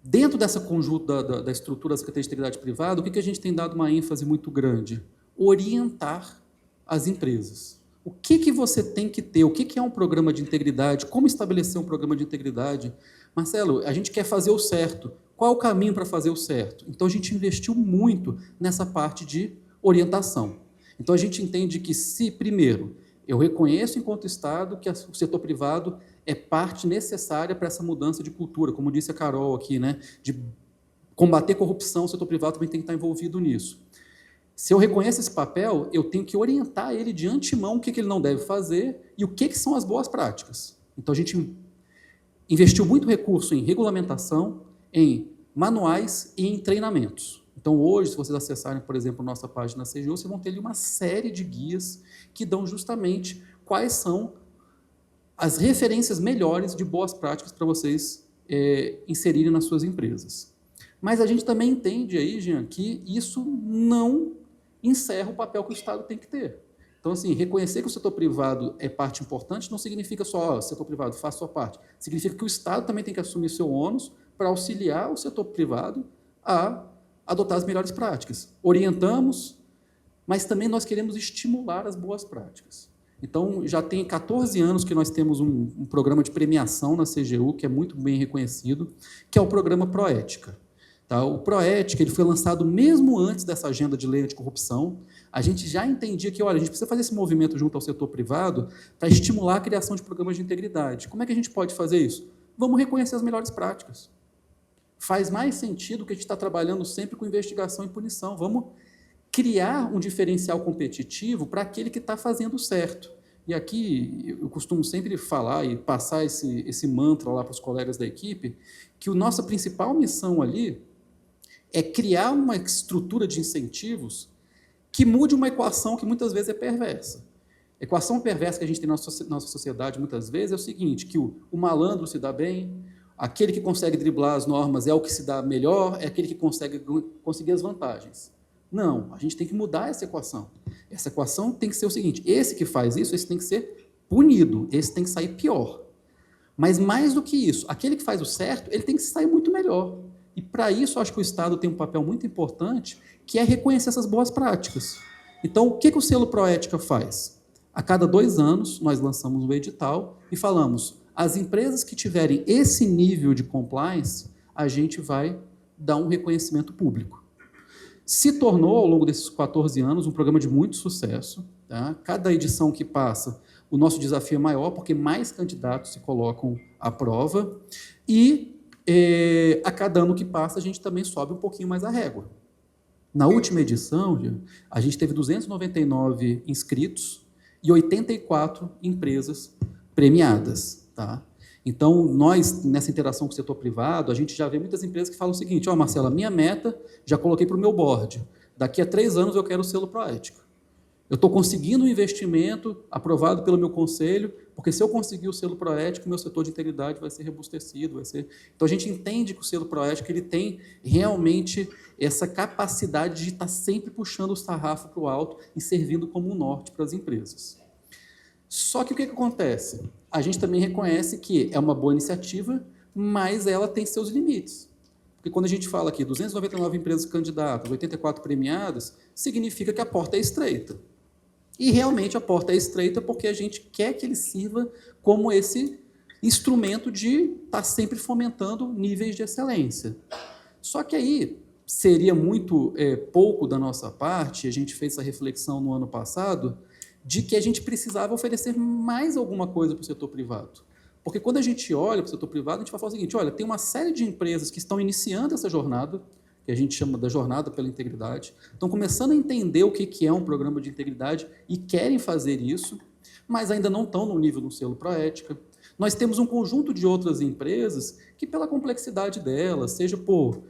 dentro dessa conjunto da estrutura da Secretaria de Integridade Privada, o que a gente tem dado uma ênfase muito grande? Orientar as empresas. O que você tem que ter? O que é um programa de integridade? Como estabelecer um programa de integridade? Marcelo, a gente quer fazer o certo. Qual é o caminho para fazer o certo? Então, a gente investiu muito nessa parte de orientação. Então, a gente entende que se, primeiro, eu reconheço enquanto Estado que o setor privado é parte necessária para essa mudança de cultura, como disse a Carol aqui, né? De combater corrupção, o setor privado também tem que estar envolvido nisso. Se eu reconheço esse papel, eu tenho que orientar ele de antemão o que ele não deve fazer e o que são as boas práticas. Então, a gente investiu muito recurso em regulamentação, em manuais e em treinamentos. Então, hoje, se vocês acessarem, por exemplo, nossa página CGU, vocês vão ter ali uma série de guias que dão justamente quais são as referências melhores de boas práticas para vocês inserirem nas suas empresas. Mas a gente também entende aí, Jean, que isso não encerra o papel que o Estado tem que ter. Então, assim, reconhecer que o setor privado é parte importante não significa só, setor privado, faça a sua parte. Significa que o Estado também tem que assumir seu ônus para auxiliar o setor privado a adotar as melhores práticas. Orientamos, mas também nós queremos estimular as boas práticas. Então, já tem 14 anos que nós temos um programa de premiação na CGU, que é muito bem reconhecido, que é o programa Proética. Tá? O Proética ele foi lançado mesmo antes dessa agenda de lei anticorrupção. A gente já entendia que, olha, a gente precisa fazer esse movimento junto ao setor privado para estimular a criação de programas de integridade. Como é que a gente pode fazer isso? Vamos reconhecer as melhores práticas. Faz mais sentido que a gente está trabalhando sempre com investigação e punição. Vamos criar um diferencial competitivo para aquele que está fazendo certo. E aqui eu costumo sempre falar e passar esse mantra lá para os colegas da equipe, que a nossa principal missão ali é criar uma estrutura de incentivos que mude uma equação que muitas vezes é perversa. A equação perversa que a gente tem na nossa sociedade muitas vezes é o seguinte, que o malandro se dá bem, aquele que consegue driblar as normas é o que se dá melhor, é aquele que conseguir as vantagens. Não, a gente tem que mudar essa equação. Essa equação tem que ser o seguinte, esse que faz isso, esse tem que ser punido, esse tem que sair pior. Mas mais do que isso, aquele que faz o certo, ele tem que sair muito melhor. E para isso, eu acho que o Estado tem um papel muito importante, que é reconhecer essas boas práticas. Então, o que o selo Proética faz? A cada 2 anos, nós lançamos um edital e falamos, as empresas que tiverem esse nível de compliance, a gente vai dar um reconhecimento público. Se tornou, ao longo desses 14 anos, um programa de muito sucesso. Tá? Cada edição que passa, o nosso desafio é maior, porque mais candidatos se colocam à prova, e a cada ano que passa, a gente também sobe um pouquinho mais a régua. Na última edição, a gente teve 299 inscritos e 84 empresas premiadas. Tá? Então, nós, nessa interação com o setor privado, a gente já vê muitas empresas que falam o seguinte, Marcela, minha meta, já coloquei para o meu board, daqui a 3 anos eu quero o selo Proética. Eu estou conseguindo um investimento aprovado pelo meu conselho, porque se eu conseguir o selo Proética, meu setor de integridade vai ser robustecido. Então, a gente entende que o selo Proética ele tem realmente essa capacidade de estar sempre puxando o sarrafo para o alto e servindo como um norte para as empresas. Só que o que acontece? A gente também reconhece que é uma boa iniciativa, mas ela tem seus limites. Porque quando a gente fala aqui 299 empresas candidatas, 84 premiadas, significa que a porta é estreita. E realmente a porta é estreita porque a gente quer que ele sirva como esse instrumento de estar sempre fomentando níveis de excelência. Só que aí seria muito pouco da nossa parte, a gente fez essa reflexão no ano passado, de que a gente precisava oferecer mais alguma coisa para o setor privado. Porque quando a gente olha para o setor privado, a gente vai falar o seguinte, olha, tem uma série de empresas que estão iniciando essa jornada, que a gente chama da jornada pela integridade, estão começando a entender o que é um programa de integridade e querem fazer isso, mas ainda não estão no nível do selo Proética. Nós temos um conjunto de outras empresas que, pela complexidade delas, seja por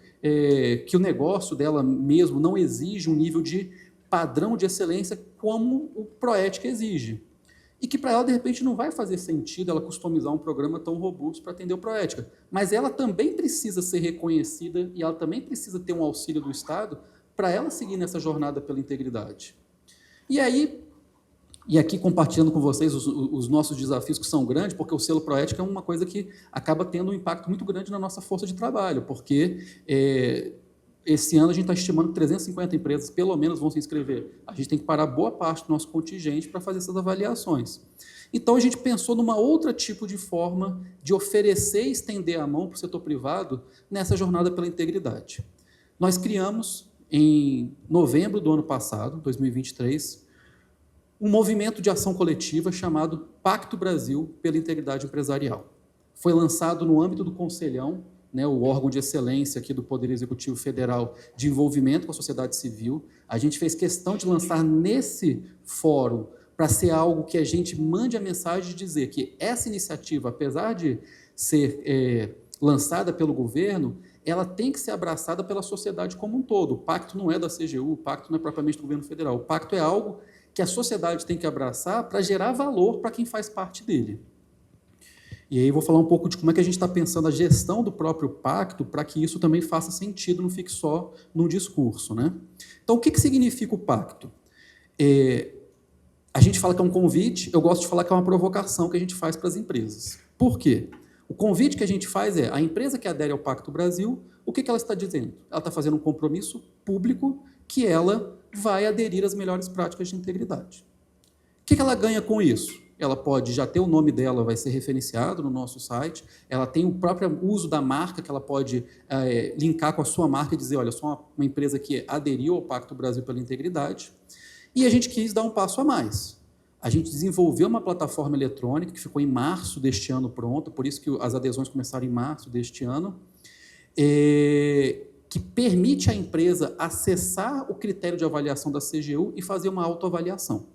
que o negócio dela mesmo não exige um nível de padrão de excelência como o Proética exige. E que para ela, de repente, não vai fazer sentido ela customizar um programa tão robusto para atender o Proética. Mas ela também precisa ser reconhecida e ela também precisa ter um auxílio do Estado para ela seguir nessa jornada pela integridade. E aqui compartilhando com vocês os nossos desafios que são grandes, porque o selo Proética é uma coisa que acaba tendo um impacto muito grande na nossa força de trabalho, porque esse ano a gente está estimando que 350 empresas, pelo menos, vão se inscrever. A gente tem que parar boa parte do nosso contingente para fazer essas avaliações. Então, a gente pensou numa outra tipo de forma de oferecer e estender a mão para o setor privado nessa jornada pela integridade. Nós criamos, em novembro do ano passado, 2023, um movimento de ação coletiva chamado Pacto Brasil pela Integridade Empresarial. Foi lançado no âmbito do Conselhão, o órgão de excelência aqui do Poder Executivo Federal de envolvimento com a sociedade civil. A gente fez questão de lançar nesse fórum para ser algo que a gente mande a mensagem de dizer que essa iniciativa, apesar de ser lançada pelo governo, ela tem que ser abraçada pela sociedade como um todo. O pacto não é da CGU, o pacto não é propriamente do governo federal. O pacto é algo que a sociedade tem que abraçar para gerar valor para quem faz parte dele. E aí eu vou falar um pouco de como é que a gente está pensando a gestão do próprio pacto para que isso também faça sentido, não fique só num discurso. Né? Então, o que significa o pacto? A gente fala que é um convite, eu gosto de falar que é uma provocação que a gente faz para as empresas. Por quê? O convite que a gente faz é, a empresa que adere ao Pacto Brasil, o que ela está dizendo? Ela está fazendo um compromisso público que ela vai aderir às melhores práticas de integridade. O que ela ganha com isso? Ela pode já ter o nome dela, vai ser referenciado no nosso site, ela tem o próprio uso da marca, que ela pode linkar com a sua marca e dizer, olha, eu sou uma empresa que aderiu ao Pacto Brasil pela Integridade, e a gente quis dar um passo a mais. A gente desenvolveu uma plataforma eletrônica, que ficou em março deste ano pronta, por isso que as adesões começaram em março deste ano, que permite à empresa acessar o critério de avaliação da CGU e fazer uma autoavaliação.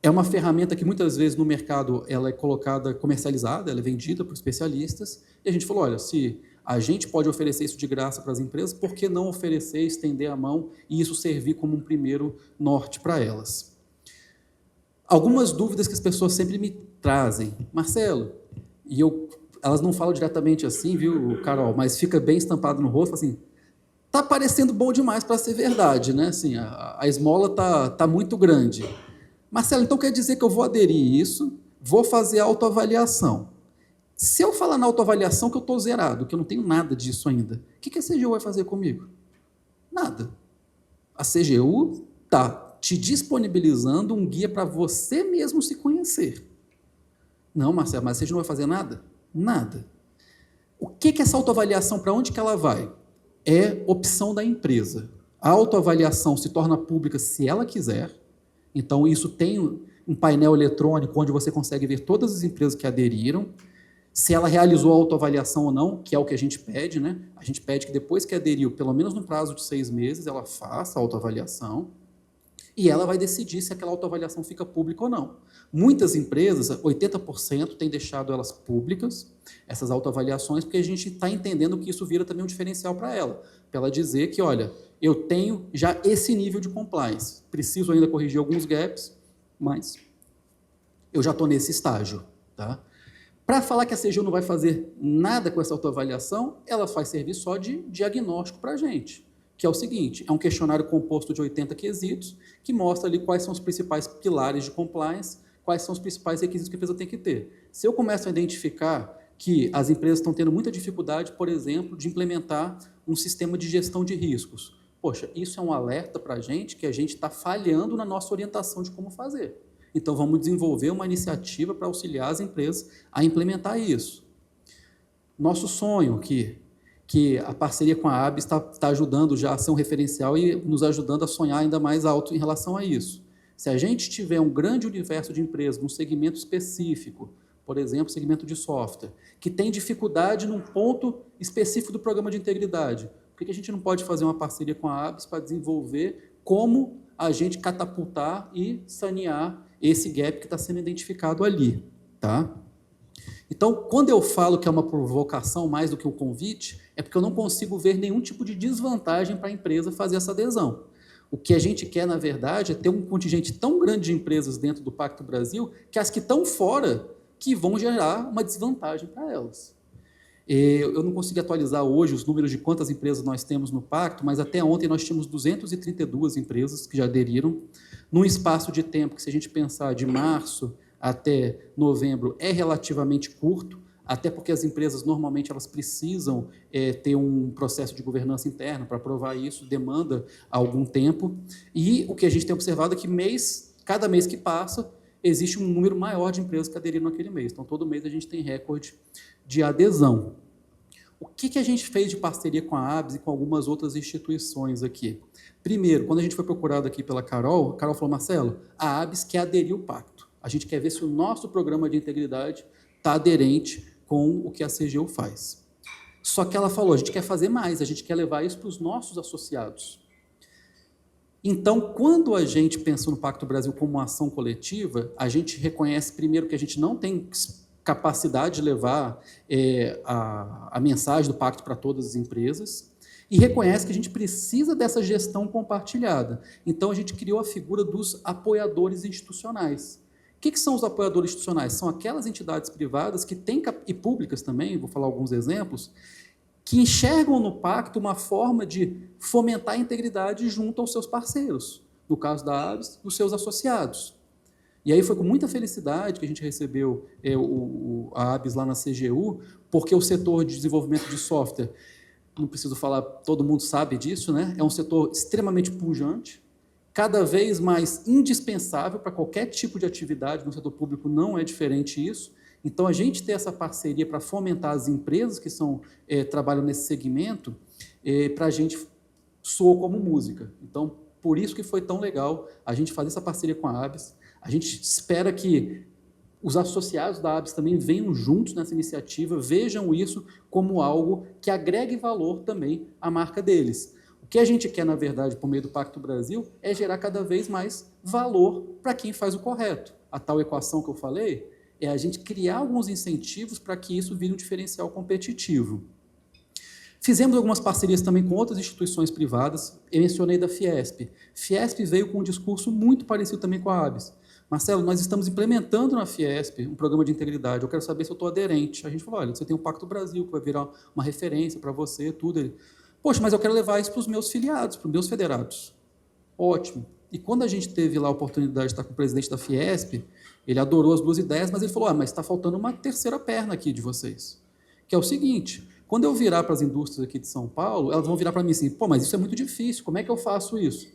É uma ferramenta que muitas vezes no mercado ela é colocada, comercializada, ela é vendida por especialistas, e a gente falou, olha, se a gente pode oferecer isso de graça para as empresas, por que não oferecer, estender a mão e isso servir como um primeiro norte para elas? Algumas dúvidas que as pessoas sempre me trazem. Marcelo, elas não falam diretamente assim, viu, Carol, mas fica bem estampado no rosto, assim, tá parecendo bom demais para ser verdade, né? Assim, a esmola tá muito grande. Marcelo, então quer dizer que eu vou aderir isso, vou fazer a autoavaliação. Se eu falar na autoavaliação que eu estou zerado, que eu não tenho nada disso ainda, o que a CGU vai fazer comigo? Nada. A CGU está te disponibilizando um guia para você mesmo se conhecer. Não, Marcelo, mas você não vai fazer nada? Nada. O que é essa autoavaliação, para onde que ela vai? É opção da empresa. A autoavaliação se torna pública se ela quiser. Então, isso tem um painel eletrônico onde você consegue ver todas as empresas que aderiram, se ela realizou a autoavaliação ou não, que é o que a gente pede, né? A gente pede que depois que aderiu, pelo menos no prazo de 6 meses, ela faça a autoavaliação e ela vai decidir se aquela autoavaliação fica pública ou não. Muitas empresas, 80%, têm deixado elas públicas, essas autoavaliações, porque a gente está entendendo que isso vira também um diferencial para ela dizer que, olha, eu tenho já esse nível de compliance, preciso ainda corrigir alguns gaps, mas eu já estou nesse estágio, tá? Para falar que a CGU não vai fazer nada com essa autoavaliação, ela faz servir só de diagnóstico para a gente, que é o seguinte, é um questionário composto de 80 quesitos, que mostra ali quais são os principais pilares de compliance, quais são os principais requisitos que a empresa tem que ter. Se eu começo a identificar que as empresas estão tendo muita dificuldade, por exemplo, de implementar um sistema de gestão de riscos, poxa, isso é um alerta para a gente que a gente está falhando na nossa orientação de como fazer. Então, vamos desenvolver uma iniciativa para auxiliar as empresas a implementar isso. Nosso sonho, que a parceria com a ABS está ajudando já a ser um referencial e nos ajudando a sonhar ainda mais alto em relação a isso. Se a gente tiver um grande universo de empresas num segmento específico, por exemplo, segmento de software, que tem dificuldade num ponto específico do programa de integridade, por que a gente não pode fazer uma parceria com a ABS para desenvolver como a gente catapultar e sanear esse gap que está sendo identificado ali, tá? Então, quando eu falo que é uma provocação mais do que um convite, é porque eu não consigo ver nenhum tipo de desvantagem para a empresa fazer essa adesão. O que a gente quer, na verdade, é ter um contingente tão grande de empresas dentro do Pacto Brasil que as que estão fora que vão gerar uma desvantagem para elas. Eu não consegui atualizar hoje os números de quantas empresas nós temos no Pacto, mas até ontem nós tínhamos 232 empresas que já aderiram, num espaço de tempo que, se a gente pensar de março até novembro, é relativamente curto, até porque as empresas, normalmente, elas precisam ter um processo de governança interna para aprovar isso, demanda algum tempo, e o que a gente tem observado é que cada mês que passa, existe um número maior de empresas que aderiram naquele mês. Então, todo mês a gente tem recorde de adesão. O que a gente fez de parceria com a ABS e com algumas outras instituições aqui? Primeiro, quando a gente foi procurado aqui pela Carol, a Carol falou, Marcelo, a ABS quer aderir ao pacto. A gente quer ver se o nosso programa de integridade está aderente com o que a CGU faz. Só que ela falou, a gente quer fazer mais, a gente quer levar isso para os nossos associados. Então, quando a gente pensa no Pacto Brasil como uma ação coletiva, a gente reconhece, primeiro, que a gente não tem capacidade de levar a mensagem do pacto para todas as empresas e reconhece que a gente precisa dessa gestão compartilhada. Então, a gente criou a figura dos apoiadores institucionais. O que são os apoiadores institucionais? São aquelas entidades privadas que têm, e públicas também, vou falar alguns exemplos, que enxergam no pacto uma forma de fomentar a integridade junto aos seus parceiros, no caso da ABS, dos seus associados. E aí foi com muita felicidade que a gente recebeu a ABS lá na CGU, porque o setor de desenvolvimento de software, não preciso falar, todo mundo sabe disso, né? É um setor extremamente pujante, cada vez mais indispensável para qualquer tipo de atividade no setor público, não é diferente isso. Então, a gente ter essa parceria para fomentar as empresas que trabalham nesse segmento, para a gente soa como música. Então, por isso que foi tão legal a gente fazer essa parceria com a ABS. A gente espera que os associados da ABS também venham juntos nessa iniciativa, vejam isso como algo que agregue valor também à marca deles. O que a gente quer, na verdade, por meio do Pacto Brasil, é gerar cada vez mais valor para quem faz o correto. A tal equação que eu falei é a gente criar alguns incentivos para que isso vire um diferencial competitivo. Fizemos algumas parcerias também com outras instituições privadas, eu mencionei da Fiesp. Fiesp veio com um discurso muito parecido também com a ABS. Marcelo, nós estamos implementando na Fiesp um programa de integridade, eu quero saber se eu estou aderente. A gente falou, olha, você tem o Pacto Brasil, que vai virar uma referência para você, tudo. Ele, poxa, mas eu quero levar isso para os meus filiados, para os meus federados. Ótimo. E quando a gente teve lá a oportunidade de estar com o presidente da Fiesp, ele adorou as duas ideias, mas ele falou, mas está faltando uma terceira perna aqui de vocês, que é o seguinte, quando eu virar para as indústrias aqui de São Paulo, elas vão virar para mim assim, pô, mas isso é muito difícil, como é que eu faço isso?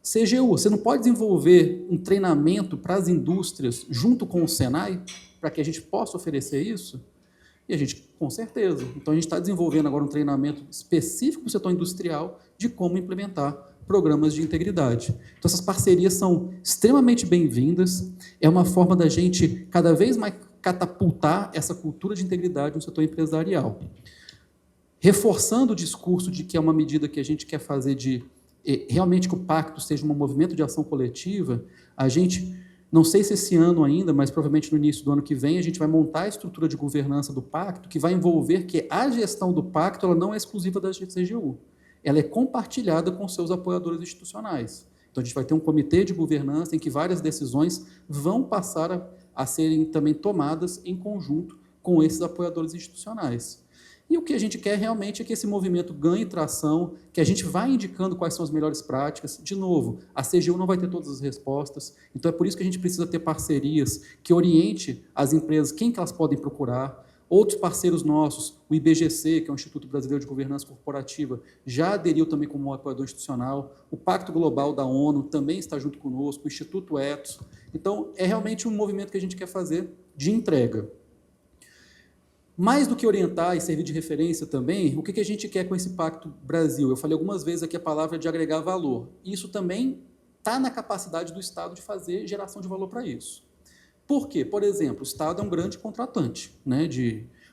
CGU, você não pode desenvolver um treinamento para as indústrias junto com o Senai, para que a gente possa oferecer isso? E a gente, com certeza. Então, a gente está desenvolvendo agora um treinamento específico para o setor industrial de como implementar programas de integridade. Então, essas parcerias são extremamente bem-vindas, é uma forma da gente cada vez mais catapultar essa cultura de integridade no setor empresarial. Reforçando o discurso de que é uma medida que a gente quer fazer de realmente que o pacto seja um movimento de ação coletiva, a gente, não sei se esse ano ainda, mas provavelmente no início do ano que vem, a gente vai montar a estrutura de governança do pacto, que vai envolver que a gestão do pacto ela não é exclusiva da CGU, ela é compartilhada com seus apoiadores institucionais. Então, a gente vai ter um comitê de governança em que várias decisões vão passar a serem também tomadas em conjunto com esses apoiadores institucionais. E o que a gente quer realmente é que esse movimento ganhe tração, que a gente vá indicando quais são as melhores práticas. De novo, a CGU não vai ter todas as respostas, então é por isso que a gente precisa ter parcerias que oriente as empresas, quem que elas podem procurar. Outros parceiros nossos, o IBGC, que é o Instituto Brasileiro de Governança Corporativa, já aderiu também como um apoiador institucional. O Pacto Global da ONU também está junto conosco, o Instituto Ethos. Então, é realmente um movimento que a gente quer fazer de entrega. Mais do que orientar e servir de referência também, o que a gente quer com esse Pacto Brasil? Eu falei algumas vezes aqui a palavra de agregar valor. Isso também está na capacidade do Estado de fazer geração de valor para isso. Por quê? Por exemplo, o Estado é um grande contratante, né,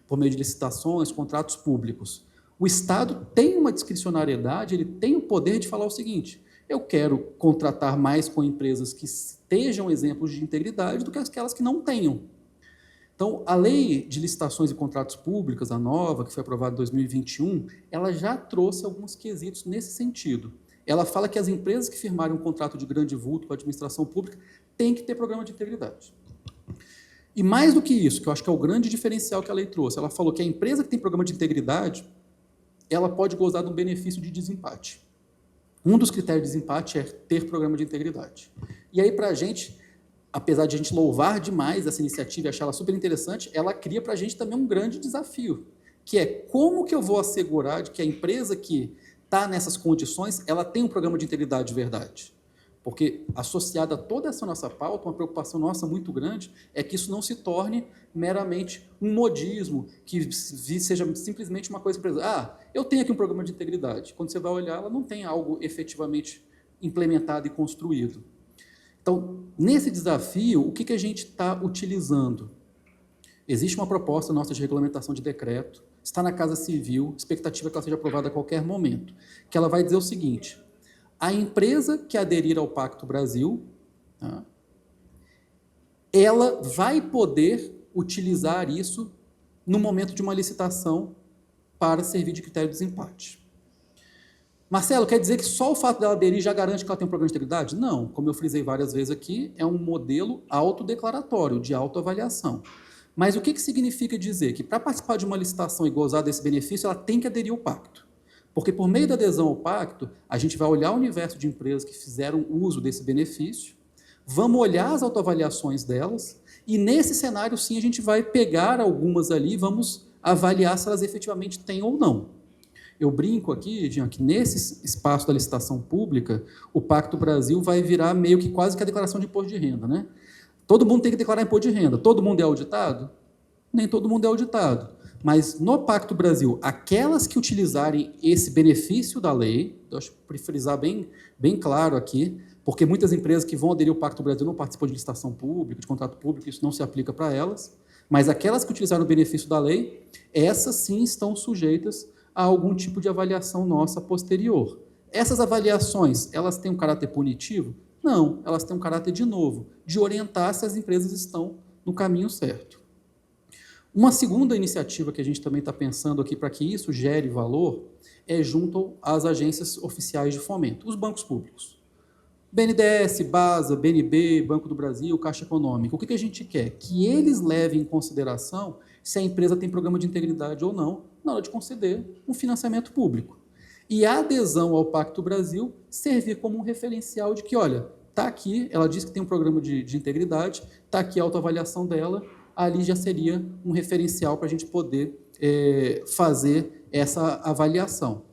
por meio de licitações, contratos públicos. O Estado tem uma discricionariedade, ele tem o poder de falar o seguinte: eu quero contratar mais com empresas que estejam exemplos de integridade do que aquelas que não tenham. Então, a Lei de Licitações e Contratos Públicos, a nova, que foi aprovada em 2021, ela já trouxe alguns quesitos nesse sentido. Ela fala que as empresas que firmarem um contrato de grande vulto com a administração pública têm que ter programa de integridade. E mais do que isso, que eu acho que é o grande diferencial que a lei trouxe, ela falou que a empresa que tem programa de integridade, ela pode gozar de um benefício de desempate. Um dos critérios de desempate é ter programa de integridade. E aí, para a gente, apesar de a gente louvar demais essa iniciativa e achar ela super interessante, ela cria para a gente também um grande desafio, que é como que eu vou assegurar de que a empresa que está nessas condições, ela tem um programa de integridade de verdade. Porque, associada a toda essa nossa pauta, uma preocupação nossa muito grande é que isso não se torne meramente um modismo, que seja simplesmente uma coisa que, eu tenho aqui um programa de integridade. Quando você vai olhar, ela não tem algo efetivamente implementado e construído. Então, nesse desafio, o que a gente está utilizando? Existe uma proposta nossa de regulamentação de decreto, está na Casa Civil, expectativa é que ela seja aprovada a qualquer momento, que ela vai dizer o seguinte: a empresa que aderir ao Pacto Brasil, tá, ela vai poder utilizar isso no momento de uma licitação para servir de critério de desempate. Marcelo, quer dizer que só o fato dela aderir já garante que ela tem um programa de integridade? Não, como eu frisei várias vezes aqui, é um modelo autodeclaratório, de autoavaliação. Mas o que significa dizer? Que para participar de uma licitação e gozar desse benefício, ela tem que aderir ao pacto. Porque por meio da adesão ao pacto, a gente vai olhar o universo de empresas que fizeram uso desse benefício, vamos olhar as autoavaliações delas, e nesse cenário, sim, a gente vai pegar algumas ali e vamos avaliar se elas efetivamente têm ou não. Eu brinco aqui, Jean, que nesse espaço da licitação pública, o Pacto Brasil vai virar meio que quase que a declaração de imposto de renda, né? Todo mundo tem que declarar imposto de renda. Todo mundo é auditado? Nem todo mundo é auditado. Mas no Pacto Brasil, aquelas que utilizarem esse benefício da lei, eu acho que para frisar bem claro aqui, porque muitas empresas que vão aderir ao Pacto Brasil não participam de licitação pública, de contrato público, isso não se aplica para elas, mas aquelas que utilizaram o benefício da lei, essas sim estão sujeitas a algum tipo de avaliação nossa posterior. Essas avaliações, elas têm um caráter punitivo? Não, elas têm um caráter, de novo, de orientar se as empresas estão no caminho certo. Uma segunda iniciativa que a gente também está pensando aqui para que isso gere valor é junto às agências oficiais de fomento, os bancos públicos. BNDES, BASA, BNB, Banco do Brasil, Caixa Econômica. O que a gente quer? Que eles levem em consideração se a empresa tem programa de integridade ou não, na hora de conceder um financiamento público. E a adesão ao Pacto Brasil servir como um referencial de que, olha, está aqui, ela diz que tem um programa de integridade, está aqui a autoavaliação dela, ali já seria um referencial para a gente poder fazer essa avaliação.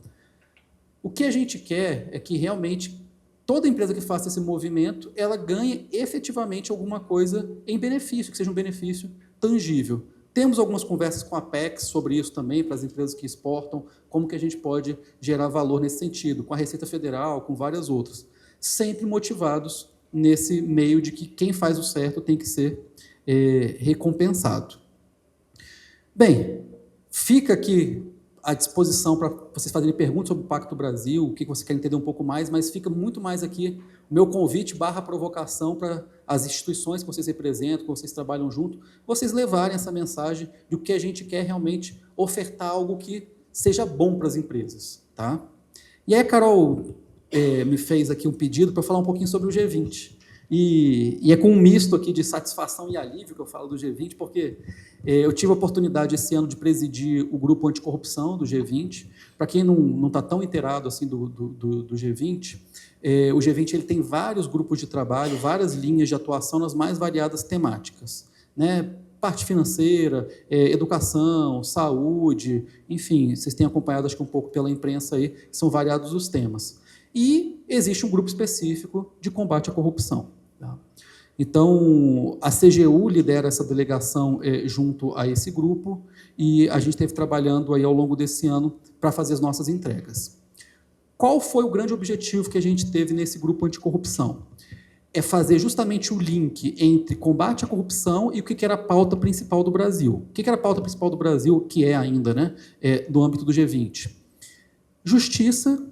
O que a gente quer é que realmente toda empresa que faça esse movimento, ela ganha efetivamente alguma coisa em benefício, que seja um benefício tangível. Temos algumas conversas com a Apex sobre isso também, para as empresas que exportam, como que a gente pode gerar valor nesse sentido, com a Receita Federal, com várias outras, sempre motivados nesse meio de que quem faz o certo tem que ser recompensado. Bem, fica aqui à disposição para vocês fazerem perguntas sobre o Pacto Brasil, o que você quer entender um pouco mais, mas fica muito mais aqui o meu convite / provocação para as instituições que vocês representam, que vocês trabalham junto, vocês levarem essa mensagem de o que a gente quer realmente ofertar algo que seja bom para as empresas. Tá? E aí a Carol me fez aqui um pedido para falar um pouquinho sobre o G20. E é com um misto aqui de satisfação e alívio que eu falo do G20, porque eu tive a oportunidade esse ano de presidir o grupo anticorrupção do G20. Para quem não está tão inteirado assim do G20, o G20 ele tem vários grupos de trabalho, várias linhas de atuação nas mais variadas temáticas, né? Parte financeira, educação, saúde, enfim, vocês têm acompanhado acho que um pouco pela imprensa aí, são variados os temas. E existe um grupo específico de combate à corrupção. Tá? Então, a CGU lidera essa delegação junto a esse grupo e a gente esteve trabalhando aí ao longo desse ano para fazer as nossas entregas. Qual foi o grande objetivo que a gente teve nesse grupo anticorrupção? É fazer justamente o link entre combate à corrupção e o que era a pauta principal do Brasil. O que era a pauta principal do Brasil, que é ainda, né, do âmbito do G20? Justiça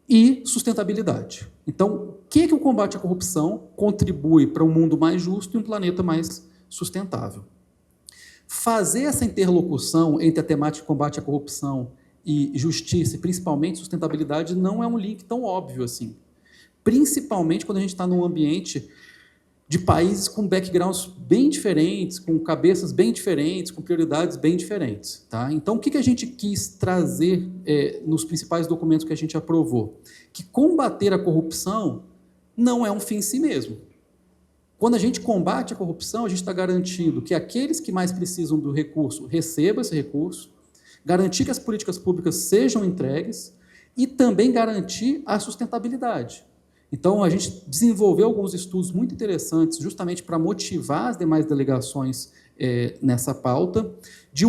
e sustentabilidade. Então, o que o combate à corrupção contribui para um mundo mais justo e um planeta mais sustentável? Fazer essa interlocução entre a temática de combate à corrupção e justiça, e principalmente sustentabilidade, não é um link tão óbvio assim. Principalmente quando a gente está num ambiente de países com backgrounds bem diferentes, com cabeças bem diferentes, com prioridades bem diferentes. Tá? Então, o que a gente quis trazer nos principais documentos que a gente aprovou? Que combater a corrupção não é um fim em si mesmo. Quando a gente combate a corrupção, a gente está garantindo que aqueles que mais precisam do recurso recebam esse recurso, garantir que as políticas públicas sejam entregues e também garantir a sustentabilidade. Então, a gente desenvolveu alguns estudos muito interessantes justamente para motivar as demais delegações nessa pauta, de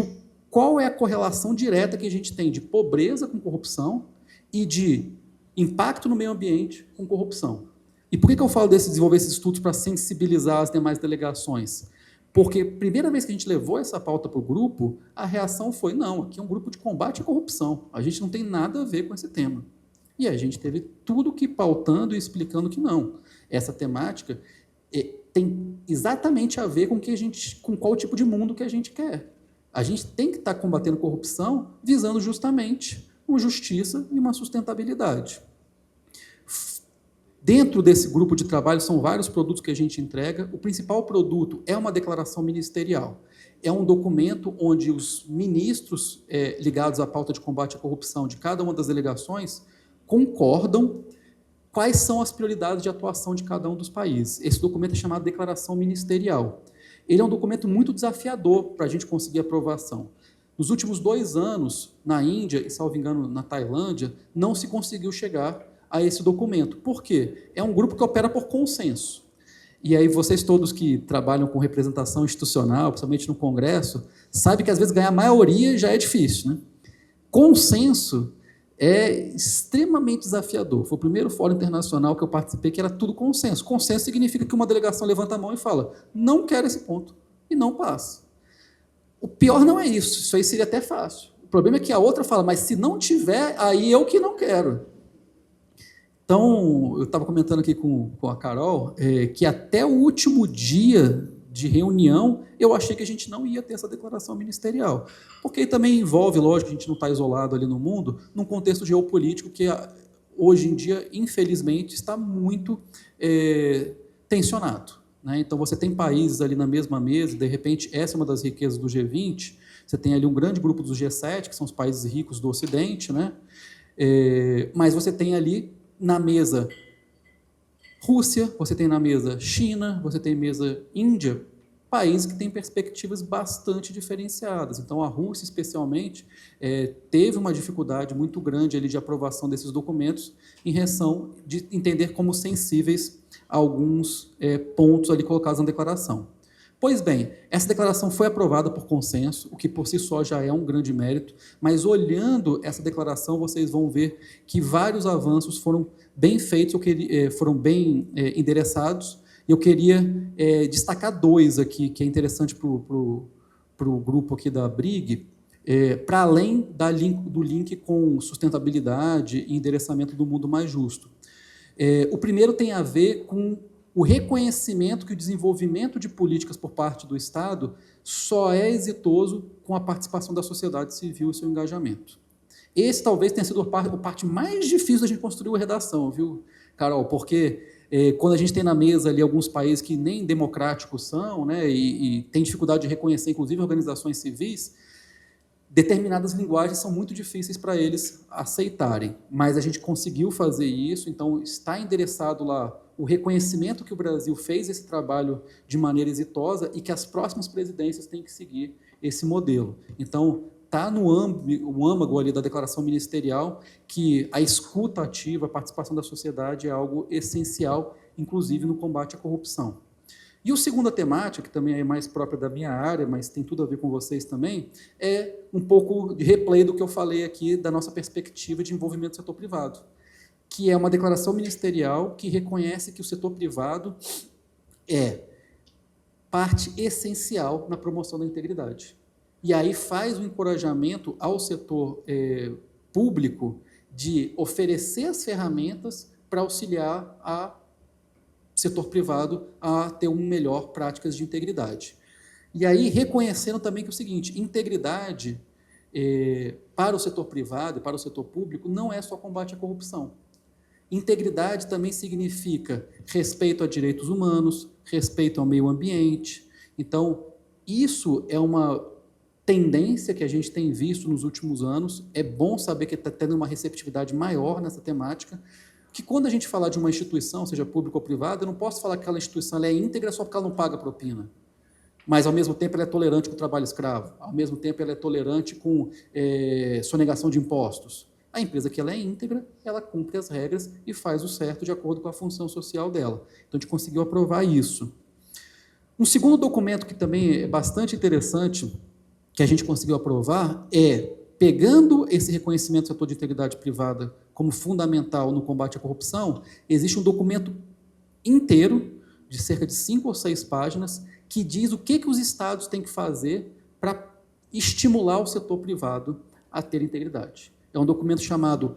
qual é a correlação direta que a gente tem de pobreza com corrupção e de impacto no meio ambiente com corrupção. E por que eu falo desenvolver esses estudos para sensibilizar as demais delegações? Porque a primeira vez que a gente levou essa pauta para o grupo, a reação foi, não, aqui é um grupo de combate à corrupção, a gente não tem nada a ver com esse tema. E a gente teve tudo que pautando e explicando que não. Essa temática tem exatamente a ver com qual tipo de mundo que a gente quer. A gente tem que estar combatendo corrupção visando justamente uma justiça e uma sustentabilidade. Dentro desse grupo de trabalho são vários produtos que a gente entrega. O principal produto é uma declaração ministerial. É um documento onde os ministros ligados à pauta de combate à corrupção de cada uma das delegações concordam quais são as prioridades de atuação de cada um dos países. Esse documento é chamado Declaração Ministerial. Ele é um documento muito desafiador para a gente conseguir aprovação. Nos últimos 2 anos, na Índia e, salvo engano, na Tailândia, não se conseguiu chegar a esse documento. Por quê? É um grupo que opera por consenso. E aí vocês todos que trabalham com representação institucional, principalmente no Congresso, sabem que às vezes ganhar maioria já é difícil, né? Consenso é extremamente desafiador. Foi o primeiro fórum internacional que eu participei que era tudo consenso. Consenso significa que uma delegação levanta a mão e fala, não quero esse ponto, e não passa. O pior não é isso aí seria até fácil. O problema é que a outra fala, mas se não tiver, aí eu que não quero. Então, eu estava comentando aqui com a Carol, que até o último dia de reunião, eu achei que a gente não ia ter essa declaração ministerial. Porque também envolve, lógico, a gente não está isolado ali no mundo, num contexto geopolítico que hoje em dia, infelizmente, está muito tensionado. Né? Então, você tem países ali na mesma mesa, de repente, essa é uma das riquezas do G20, você tem ali um grande grupo dos G7, que são os países ricos do Ocidente, né? Mas você tem ali na mesa Rússia, você tem na mesa China, você tem mesa Índia, países que têm perspectivas bastante diferenciadas. Então, a Rússia, especialmente, teve uma dificuldade muito grande ali de aprovação desses documentos em razão de entender como sensíveis a alguns pontos ali colocados na declaração. Pois bem, essa declaração foi aprovada por consenso, o que por si só já é um grande mérito, mas olhando essa declaração, vocês vão ver que vários avanços foram bem feitos, foram bem endereçados. Eu queria destacar 2 aqui, que é interessante para o grupo aqui da BRIG, para além do link com sustentabilidade e endereçamento do mundo mais justo. O primeiro tem a ver com o reconhecimento que o desenvolvimento de políticas por parte do Estado só é exitoso com a participação da sociedade civil e seu engajamento. Esse talvez tenha sido a parte mais difícil da gente construir a redação, viu, Carol? Porque quando a gente tem na mesa ali alguns países que nem democráticos são, né, e tem dificuldade de reconhecer, inclusive, organizações civis, determinadas linguagens são muito difíceis para eles aceitarem. Mas a gente conseguiu fazer isso, então está endereçado lá o reconhecimento que o Brasil fez esse trabalho de maneira exitosa e que as próximas presidências têm que seguir esse modelo. Então, está no âmago ali da declaração ministerial que a escuta ativa, a participação da sociedade é algo essencial, inclusive no combate à corrupção. E a segunda temática, que também é mais própria da minha área, mas tem tudo a ver com vocês também, é um pouco de replay do que eu falei aqui da nossa perspectiva de envolvimento do setor privado, que é uma declaração ministerial que reconhece que o setor privado é parte essencial na promoção da integridade. E aí faz um encorajamento ao setor público de oferecer as ferramentas para auxiliar a setor privado a ter melhor práticas de integridade. E aí reconhecendo também que é o seguinte, integridade para o setor privado e para o setor público não é só combate à corrupção. Integridade também significa respeito a direitos humanos, respeito ao meio ambiente. Então, isso é uma tendência que a gente tem visto nos últimos anos. É bom saber que está tendo uma receptividade maior nessa temática, que quando a gente falar de uma instituição, seja pública ou privada, eu não posso falar que aquela instituição ela é íntegra só porque ela não paga propina. Mas, ao mesmo tempo, ela é tolerante com o trabalho escravo. Ao mesmo tempo, ela é tolerante com sonegação de impostos. A empresa que ela é íntegra, ela cumpre as regras e faz o certo de acordo com a função social dela. Então, a gente conseguiu aprovar isso. Um segundo documento que também é bastante interessante, que a gente conseguiu aprovar, pegando esse reconhecimento do setor de integridade privada como fundamental no combate à corrupção, existe um documento inteiro, de cerca de 5 ou 6 páginas, que diz o que os estados têm que fazer para estimular o setor privado a ter integridade. É um documento chamado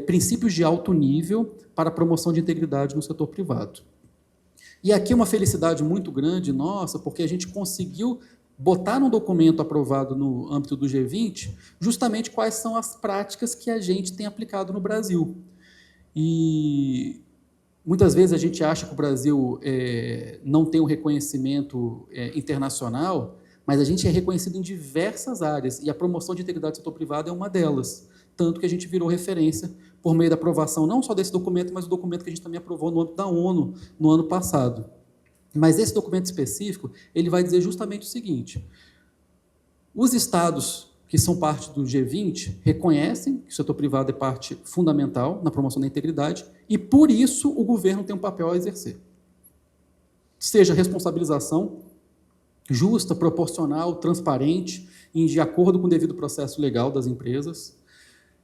Princípios de Alto Nível para a Promoção de Integridade no Setor Privado. E aqui é uma felicidade muito grande nossa, porque a gente conseguiu botar num documento aprovado no âmbito do G20 justamente quais são as práticas que a gente tem aplicado no Brasil. E muitas vezes a gente acha que o Brasil não tem um reconhecimento internacional, mas a gente é reconhecido em diversas áreas, e a promoção de integridade do setor privado é uma delas. Tanto que a gente virou referência por meio da aprovação não só desse documento, mas do documento que a gente também aprovou no âmbito da ONU no ano passado. Mas esse documento específico, ele vai dizer justamente o seguinte: os estados que são parte do G20 reconhecem que o setor privado é parte fundamental na promoção da integridade e, por isso, o governo tem um papel a exercer. Seja responsabilização justa, proporcional, transparente e de acordo com o devido processo legal das empresas,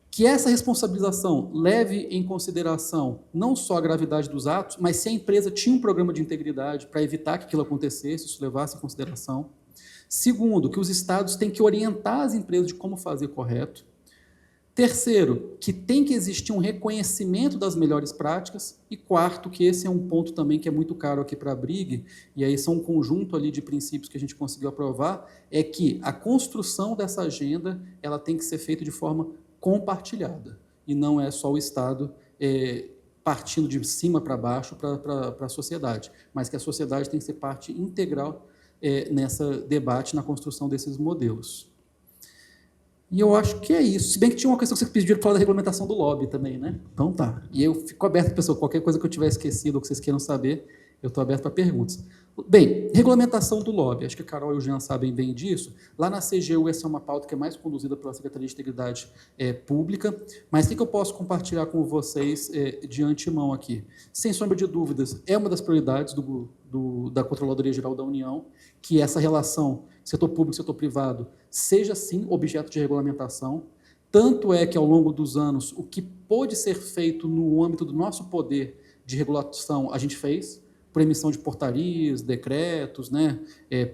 que essa responsabilização leve em consideração não só a gravidade dos atos, mas se a empresa tinha um programa de integridade para evitar que aquilo acontecesse, isso levasse em consideração. Segundo, que os estados têm que orientar as empresas de como fazer correto. Terceiro, que tem que existir um reconhecimento das melhores práticas. E quarto, que esse é um ponto também que é muito caro aqui para a BRIG, e aí são um conjunto ali de princípios que a gente conseguiu aprovar, é que a construção dessa agenda ela tem que ser feita de forma compartilhada, e não é só o Estado partindo de cima para baixo para a sociedade, mas que a sociedade tem que ser parte integral nessa debate, na construção desses modelos. E eu acho que é isso, se bem que tinha uma questão que vocês pediram para falar da regulamentação do lobby também, né? Então tá, e eu fico aberto, pessoal, qualquer coisa que eu tiver esquecido ou que vocês queiram saber, eu estou aberto para perguntas. Bem, regulamentação do lobby. Acho que a Carol e o Jean sabem bem disso. Lá na CGU, essa é uma pauta que é mais conduzida pela Secretaria de Integridade Pública. Mas o que eu posso compartilhar com vocês de antemão aqui? Sem sombra de dúvidas, é uma das prioridades da Controladoria Geral da União que essa relação setor público e setor privado seja, sim, objeto de regulamentação. Tanto é que, ao longo dos anos, o que pôde ser feito no âmbito do nosso poder de regulação, a gente fez, por emissão de portarias, decretos, né,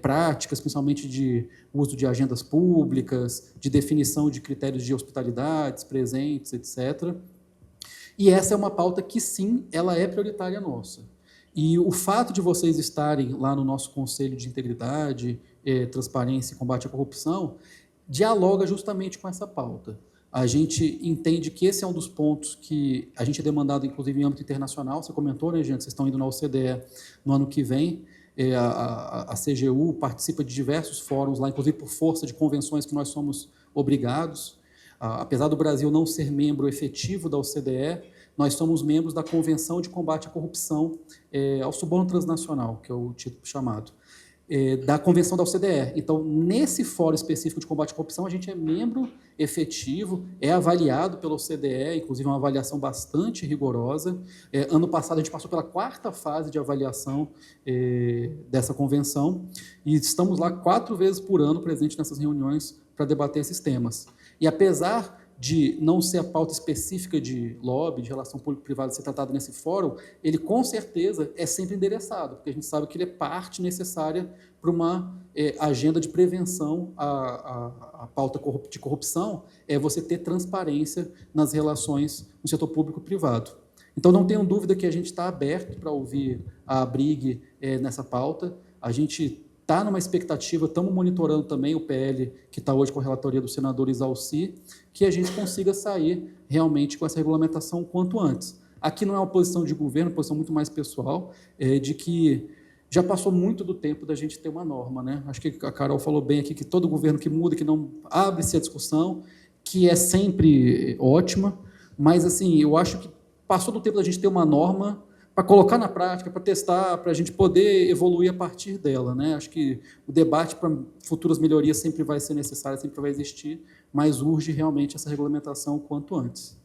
práticas, principalmente de uso de agendas públicas, de definição de critérios de hospitalidades, presentes, etc. E essa é uma pauta que, sim, ela é prioritária nossa. E o fato de vocês estarem lá no nosso Conselho de Integridade, Transparência e Combate à Corrupção dialoga justamente com essa pauta. A gente entende que esse é um dos pontos que a gente é demandado, inclusive, em âmbito internacional. Você comentou, né, gente? Vocês estão indo na OCDE no ano que vem. A CGU participa de diversos fóruns lá, inclusive por força de convenções que nós somos obrigados. Apesar do Brasil não ser membro efetivo da OCDE, nós somos membros da Convenção de Combate à Corrupção ao Suborno Transnacional, que é o título chamado, da Convenção da OCDE. Então, nesse fórum específico de combate à corrupção, a gente é membro efetivo, é avaliado pela OCDE, inclusive uma avaliação bastante rigorosa. Ano passado, a gente passou pela 4ª fase de avaliação dessa convenção e estamos lá 4 vezes por ano presentes nessas reuniões para debater esses temas. E apesar de não ser a pauta específica de lobby, de relação público-privada ser tratada nesse fórum, ele com certeza é sempre endereçado, porque a gente sabe que ele é parte necessária para uma agenda de prevenção à pauta de corrupção, é você ter transparência nas relações no setor público-privado. Então, não tenham dúvida que a gente está aberto para ouvir a ABRIG nessa pauta. A gente está numa expectativa, estamos monitorando também o PL que está hoje com a relatoria do senador Isalci, que a gente consiga sair realmente com essa regulamentação o quanto antes. Aqui não é uma posição de governo, uma posição muito mais pessoal, de que já passou muito do tempo da gente ter uma norma, né? Acho que a Carol falou bem aqui que todo governo que muda, que não abre-se a discussão, que é sempre ótima, mas assim, eu acho que passou do tempo da gente ter uma norma para colocar na prática, para testar, para a gente poder evoluir a partir dela, né? Acho que o debate para futuras melhorias sempre vai ser necessário, sempre vai existir, mas urge realmente essa regulamentação o quanto antes.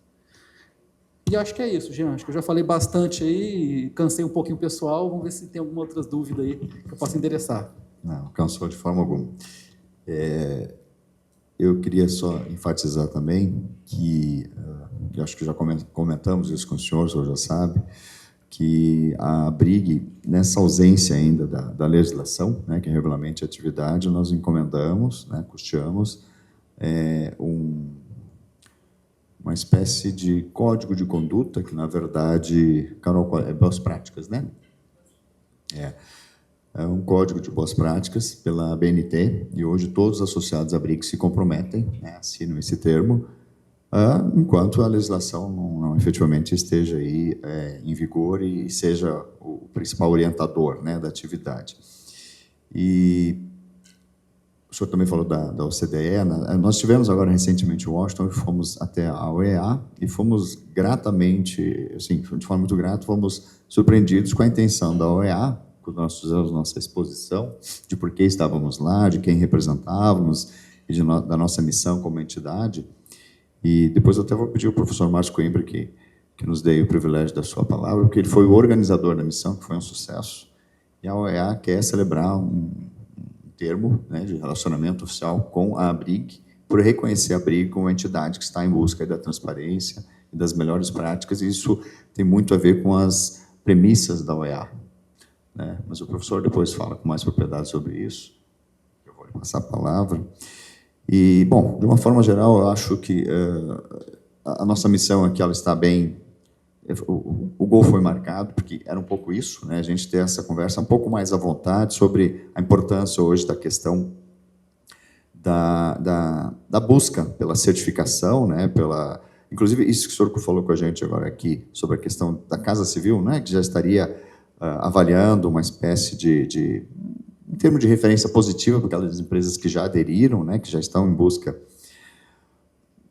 E acho que é isso, Jean. Acho que eu já falei bastante aí, cansei um pouquinho o pessoal. Vamos ver se tem alguma outras dúvidas aí que eu possa endereçar. Não, cansou de forma alguma. Eu queria só enfatizar também que, eu acho que já comentamos isso com os senhores, ou já sabe, que a ABRIG, nessa ausência ainda da legislação, né, que regulamente a atividade, nós encomendamos, né, custeamos uma espécie de código de conduta, que, na verdade, Carol, é boas práticas, né? É um código de boas práticas pela BNT, e hoje todos os associados à ABRIG se comprometem, né, assinam esse termo, enquanto a legislação não efetivamente esteja aí em vigor e seja o principal orientador, né, da atividade. E o senhor também falou da OCDE. Nós estivemos agora recentemente em Washington e fomos até a OEA e fomos gratamente, assim, de forma muito grata, fomos surpreendidos com a intenção da OEA, quando nós fizemos nossa exposição, de por que estávamos lá, de quem representávamos e da nossa missão como entidade. E depois eu até vou pedir ao professor Márcio Coimbra que nos dê o privilégio da sua palavra, porque ele foi o organizador da missão, que foi um sucesso, e a OEA quer celebrar um termo, né, de relacionamento oficial com a ABRIG, por reconhecer a ABRIG como uma entidade que está em busca da transparência e das melhores práticas, e isso tem muito a ver com as premissas da OEA, né? Mas o professor depois fala com mais propriedade sobre isso. Eu vou lhe passar a palavra. E, bom, de uma forma geral, eu acho que a nossa missão aqui ela está bem. O gol foi marcado, porque era um pouco isso, né? A gente ter essa conversa um pouco mais à vontade sobre a importância hoje da questão da busca pela certificação, né? Inclusive, isso que o senhor falou com a gente agora aqui, sobre a questão da Casa Civil, né? Que já estaria avaliando uma espécie em termos de referência positiva para aquelas empresas que já aderiram, né, que já estão em busca.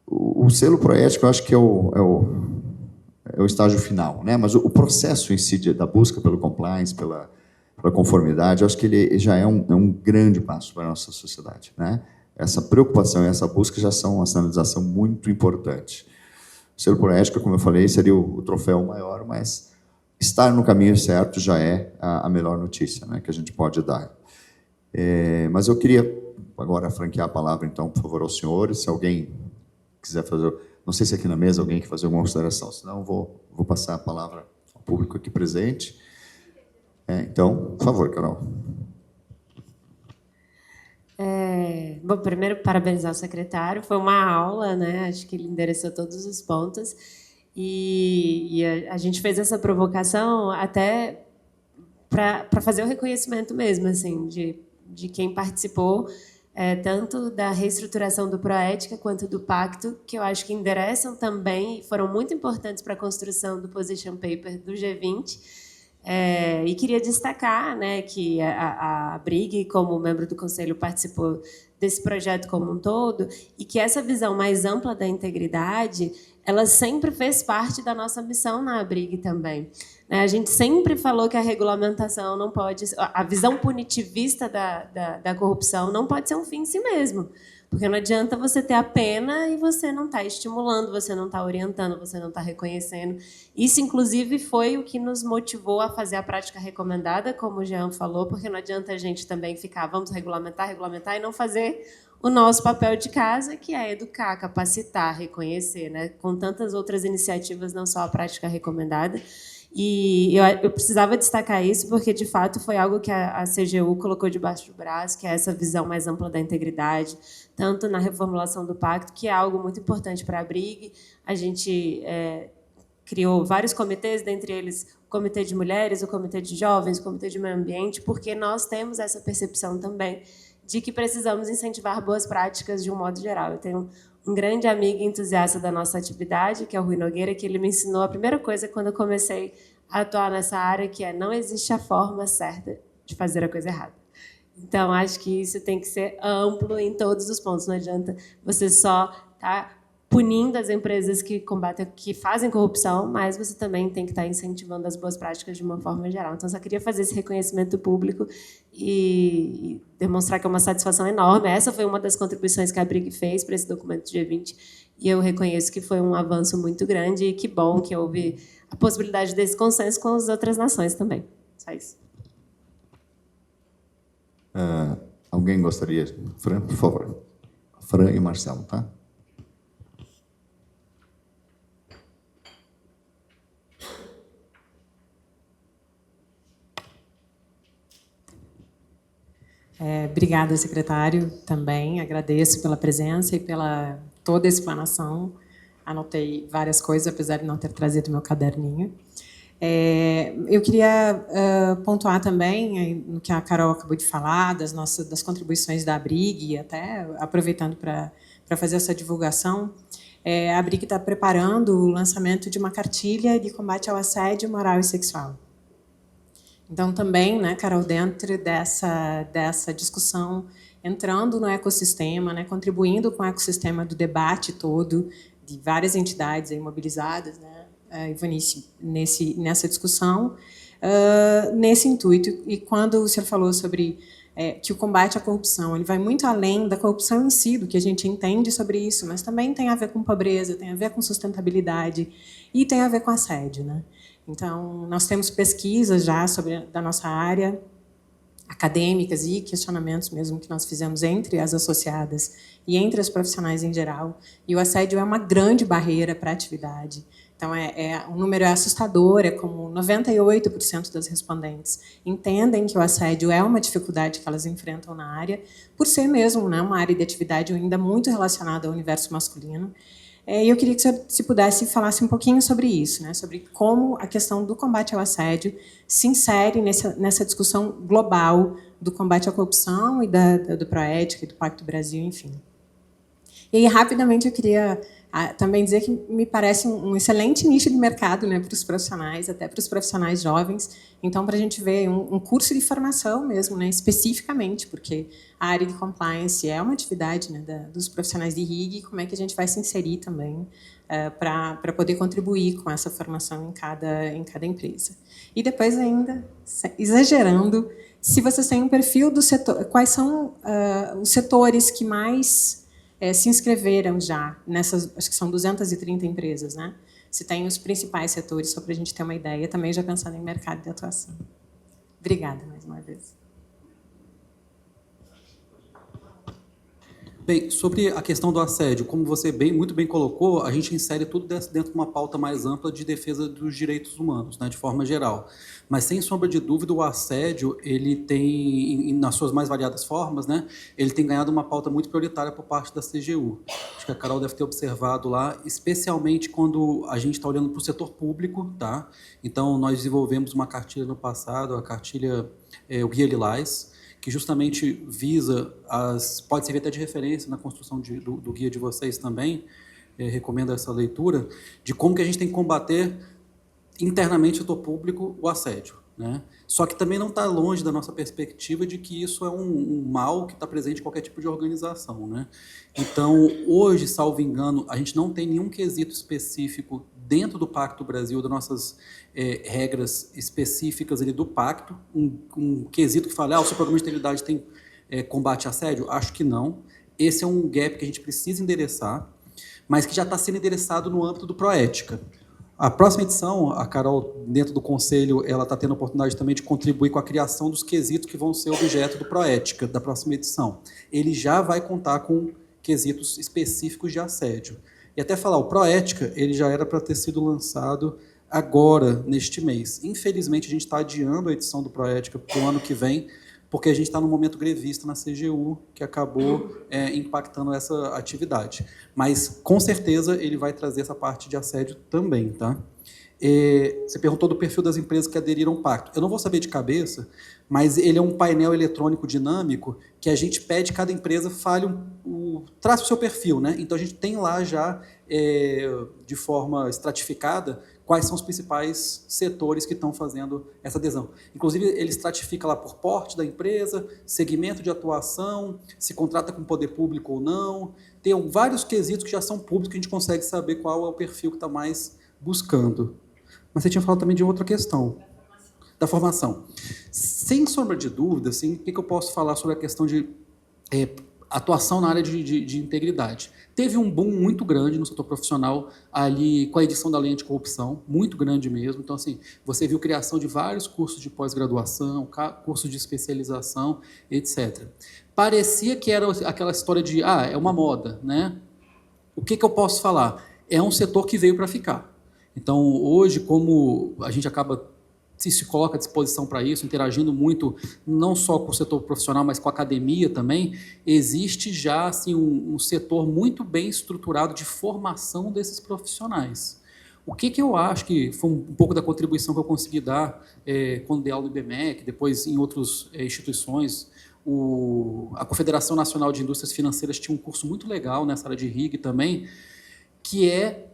O selo proético, eu acho que é o estágio final, né, mas o processo em si da busca pelo compliance, para a conformidade, eu acho que ele já é um grande passo para a nossa sociedade, né? Essa preocupação e essa busca já são uma sinalização muito importante. O selo por ética, como eu falei, seria o troféu maior, mas estar no caminho certo já é a melhor notícia, né, que a gente pode dar. Mas eu queria agora franquear a palavra, então, por favor, aos senhores. Se alguém quiser fazer... Não sei se aqui na mesa alguém quer fazer alguma consideração, senão vou passar a palavra ao público aqui presente. Então, por favor, Carol. Bom, primeiro, parabenizar o secretário. Foi uma aula, né? Acho que ele endereçou todos os pontos. E a gente fez essa provocação até para fazer o reconhecimento mesmo, assim, de quem participou, tanto da reestruturação do Proética quanto do Pacto, que eu acho que endereçam também, foram muito importantes para a construção do Position Paper do G20. E queria destacar, né, que a Brig, como membro do Conselho, participou desse projeto como um todo, e que essa visão mais ampla da integridade, ela sempre fez parte da nossa missão na Brig também. A gente sempre falou que a regulamentação não pode... A visão punitivista da corrupção não pode ser um fim em si mesmo. Porque não adianta você ter a pena e você não está estimulando, você não está orientando, você não está reconhecendo. Isso, inclusive, foi o que nos motivou a fazer a prática recomendada, como o Jean falou, porque não adianta a gente também ficar, vamos regulamentar, regulamentar, e não fazer o nosso papel de casa, que é educar, capacitar, reconhecer, né? Com tantas outras iniciativas, não só a prática recomendada. E eu precisava destacar isso porque, de fato, foi algo que a CGU colocou debaixo do braço, que é essa visão mais ampla da integridade, tanto na reformulação do pacto, que é algo muito importante para a Brig. A gente criou vários comitês, dentre eles o Comitê de Mulheres, o Comitê de Jovens, o Comitê de Meio Ambiente, porque nós temos essa percepção também de que precisamos incentivar boas práticas de um modo geral. Eu tenho um grande amigo entusiasta da nossa atividade, que é o Rui Nogueira, que ele me ensinou a primeira coisa quando eu comecei a atuar nessa área, que é não existe a forma certa de fazer a coisa errada. Então, acho que isso tem que ser amplo em todos os pontos. Não adianta você só estar punindo as empresas que combatem, que fazem corrupção, mas você também tem que estar incentivando as boas práticas de uma forma geral. Então, só queria fazer esse reconhecimento público e demonstrar que é uma satisfação enorme. Essa foi uma das contribuições que a Brig fez para esse documento do G20, e eu reconheço que foi um avanço muito grande e que bom que houve a possibilidade desse consenso com as outras nações também. Só isso. Alguém gostaria? Fran, por favor. Fran e Marcelo, tá? Obrigada, secretário, também. Agradeço pela presença e pela toda a explanação. Anotei várias coisas, apesar de não ter trazido meu caderninho. Eu queria pontuar também no que a Carol acabou de falar, das contribuições da Brig, e até aproveitando para fazer essa divulgação. A Brig está preparando o lançamento de uma cartilha de combate ao assédio moral e sexual. Então, também, né, Carol, dentro dessa discussão, entrando no ecossistema, né, contribuindo com o ecossistema do debate todo, de várias entidades aí mobilizadas, né, Ivanice, nessa discussão, nesse intuito. E quando o senhor falou sobre que o combate à corrupção ele vai muito além da corrupção em si, do que a gente entende sobre isso, mas também tem a ver com pobreza, tem a ver com sustentabilidade e tem a ver com assédio, né? Então, nós temos pesquisas já da nossa área, acadêmicas e questionamentos mesmo que nós fizemos entre as associadas e entre as profissionais em geral. E o assédio é uma grande barreira para a atividade. Então, o número é assustador, é como 98% das respondentes entendem que o assédio é uma dificuldade que elas enfrentam na área, por ser mesmo, né, uma área de atividade ainda muito relacionada ao universo masculino. E eu queria que o senhor, se pudesse, falasse um pouquinho sobre isso, né? Sobre como a questão do combate ao assédio se insere nessa discussão global do combate à corrupção e do Proética e do Pacto Brasil, enfim. E aí, rapidamente, eu queria também dizer que me parece um excelente nicho de mercado, né, para os profissionais, até para os profissionais jovens. Então, para a gente ver um curso de formação mesmo, né, especificamente, porque a área de compliance é uma atividade, né, dos profissionais de RIG, como é que a gente vai se inserir também para poder contribuir com essa formação em cada empresa. E depois ainda, exagerando, se vocês têm um perfil do setor, quais são os setores que mais se inscreveram já nessas, acho que são 230 empresas, né? Se tem os principais setores, só para a gente ter uma ideia, também já pensando em mercado de atuação. Obrigada mais uma vez. Bem, sobre a questão do assédio, como você muito bem colocou, a gente insere tudo dentro de uma pauta mais ampla de defesa dos direitos humanos, né, de forma geral. Mas, sem sombra de dúvida, o assédio, ele tem, nas suas mais variadas formas, né, ele tem ganhado uma pauta muito prioritária por parte da CGU. Acho que a Carol deve ter observado lá, especialmente quando a gente está olhando para o setor público, tá? Então, nós desenvolvemos uma cartilha no passado, a cartilha, o Guia Lilás, que justamente visa, pode servir até de referência na construção do guia de vocês também, recomendo essa leitura, de como que a gente tem que combater internamente no setor público o assédio, né? Só que também não está longe da nossa perspectiva de que isso é um mal que está presente em qualquer tipo de organização, né? Então, hoje, salvo engano, a gente não tem nenhum quesito específico dentro do Pacto Brasil, das nossas regras específicas ali do Pacto, um quesito que fala, o seu programa de integridade tem combate a assédio? Acho que não. Esse é um gap que a gente precisa endereçar, mas que já está sendo endereçado no âmbito do Proética. A próxima edição, a Carol, dentro do Conselho, ela está tendo a oportunidade também de contribuir com a criação dos quesitos que vão ser objeto do Proética, da próxima edição. Ele já vai contar com quesitos específicos de assédio. E até falar, o Proética, ele já era para ter sido lançado agora, neste mês. Infelizmente, a gente está adiando a edição do Proética para o ano que vem, porque a gente está num momento grevista na CGU, que acabou impactando essa atividade. Mas, com certeza, ele vai trazer essa parte de assédio também, tá? Você perguntou do perfil das empresas que aderiram ao pacto. Eu não vou saber de cabeça, mas ele é um painel eletrônico dinâmico que a gente pede que cada empresa trace o seu perfil, né? Então, a gente tem lá já, de forma estratificada, quais são os principais setores que estão fazendo essa adesão. Inclusive, ele estratifica lá por porte da empresa, segmento de atuação, se contrata com poder público ou não. Tem vários quesitos que já são públicos, que a gente consegue saber qual é o perfil que está mais buscando. Mas você tinha falado também de outra questão. Da formação. Sem sombra de dúvida, assim, o que eu posso falar sobre a questão de atuação na área de integridade? Teve um boom muito grande no setor profissional ali com a edição da Lei Anticorrupção, muito grande mesmo. Então, assim, você viu criação de vários cursos de pós-graduação, cursos de especialização, etc. Parecia que era aquela história de, é uma moda, né? O que eu posso falar? É um setor que veio para ficar. Então, hoje, como a gente acaba se coloca à disposição para isso, interagindo muito, não só com o setor profissional, mas com a academia também, existe já assim, um setor muito bem estruturado de formação desses profissionais. O que eu acho que foi um pouco da contribuição que eu consegui dar quando dei aula no IBMEC, depois em outras instituições, a Confederação Nacional de Indústrias Financeiras tinha um curso muito legal nessa área de RIG também, que é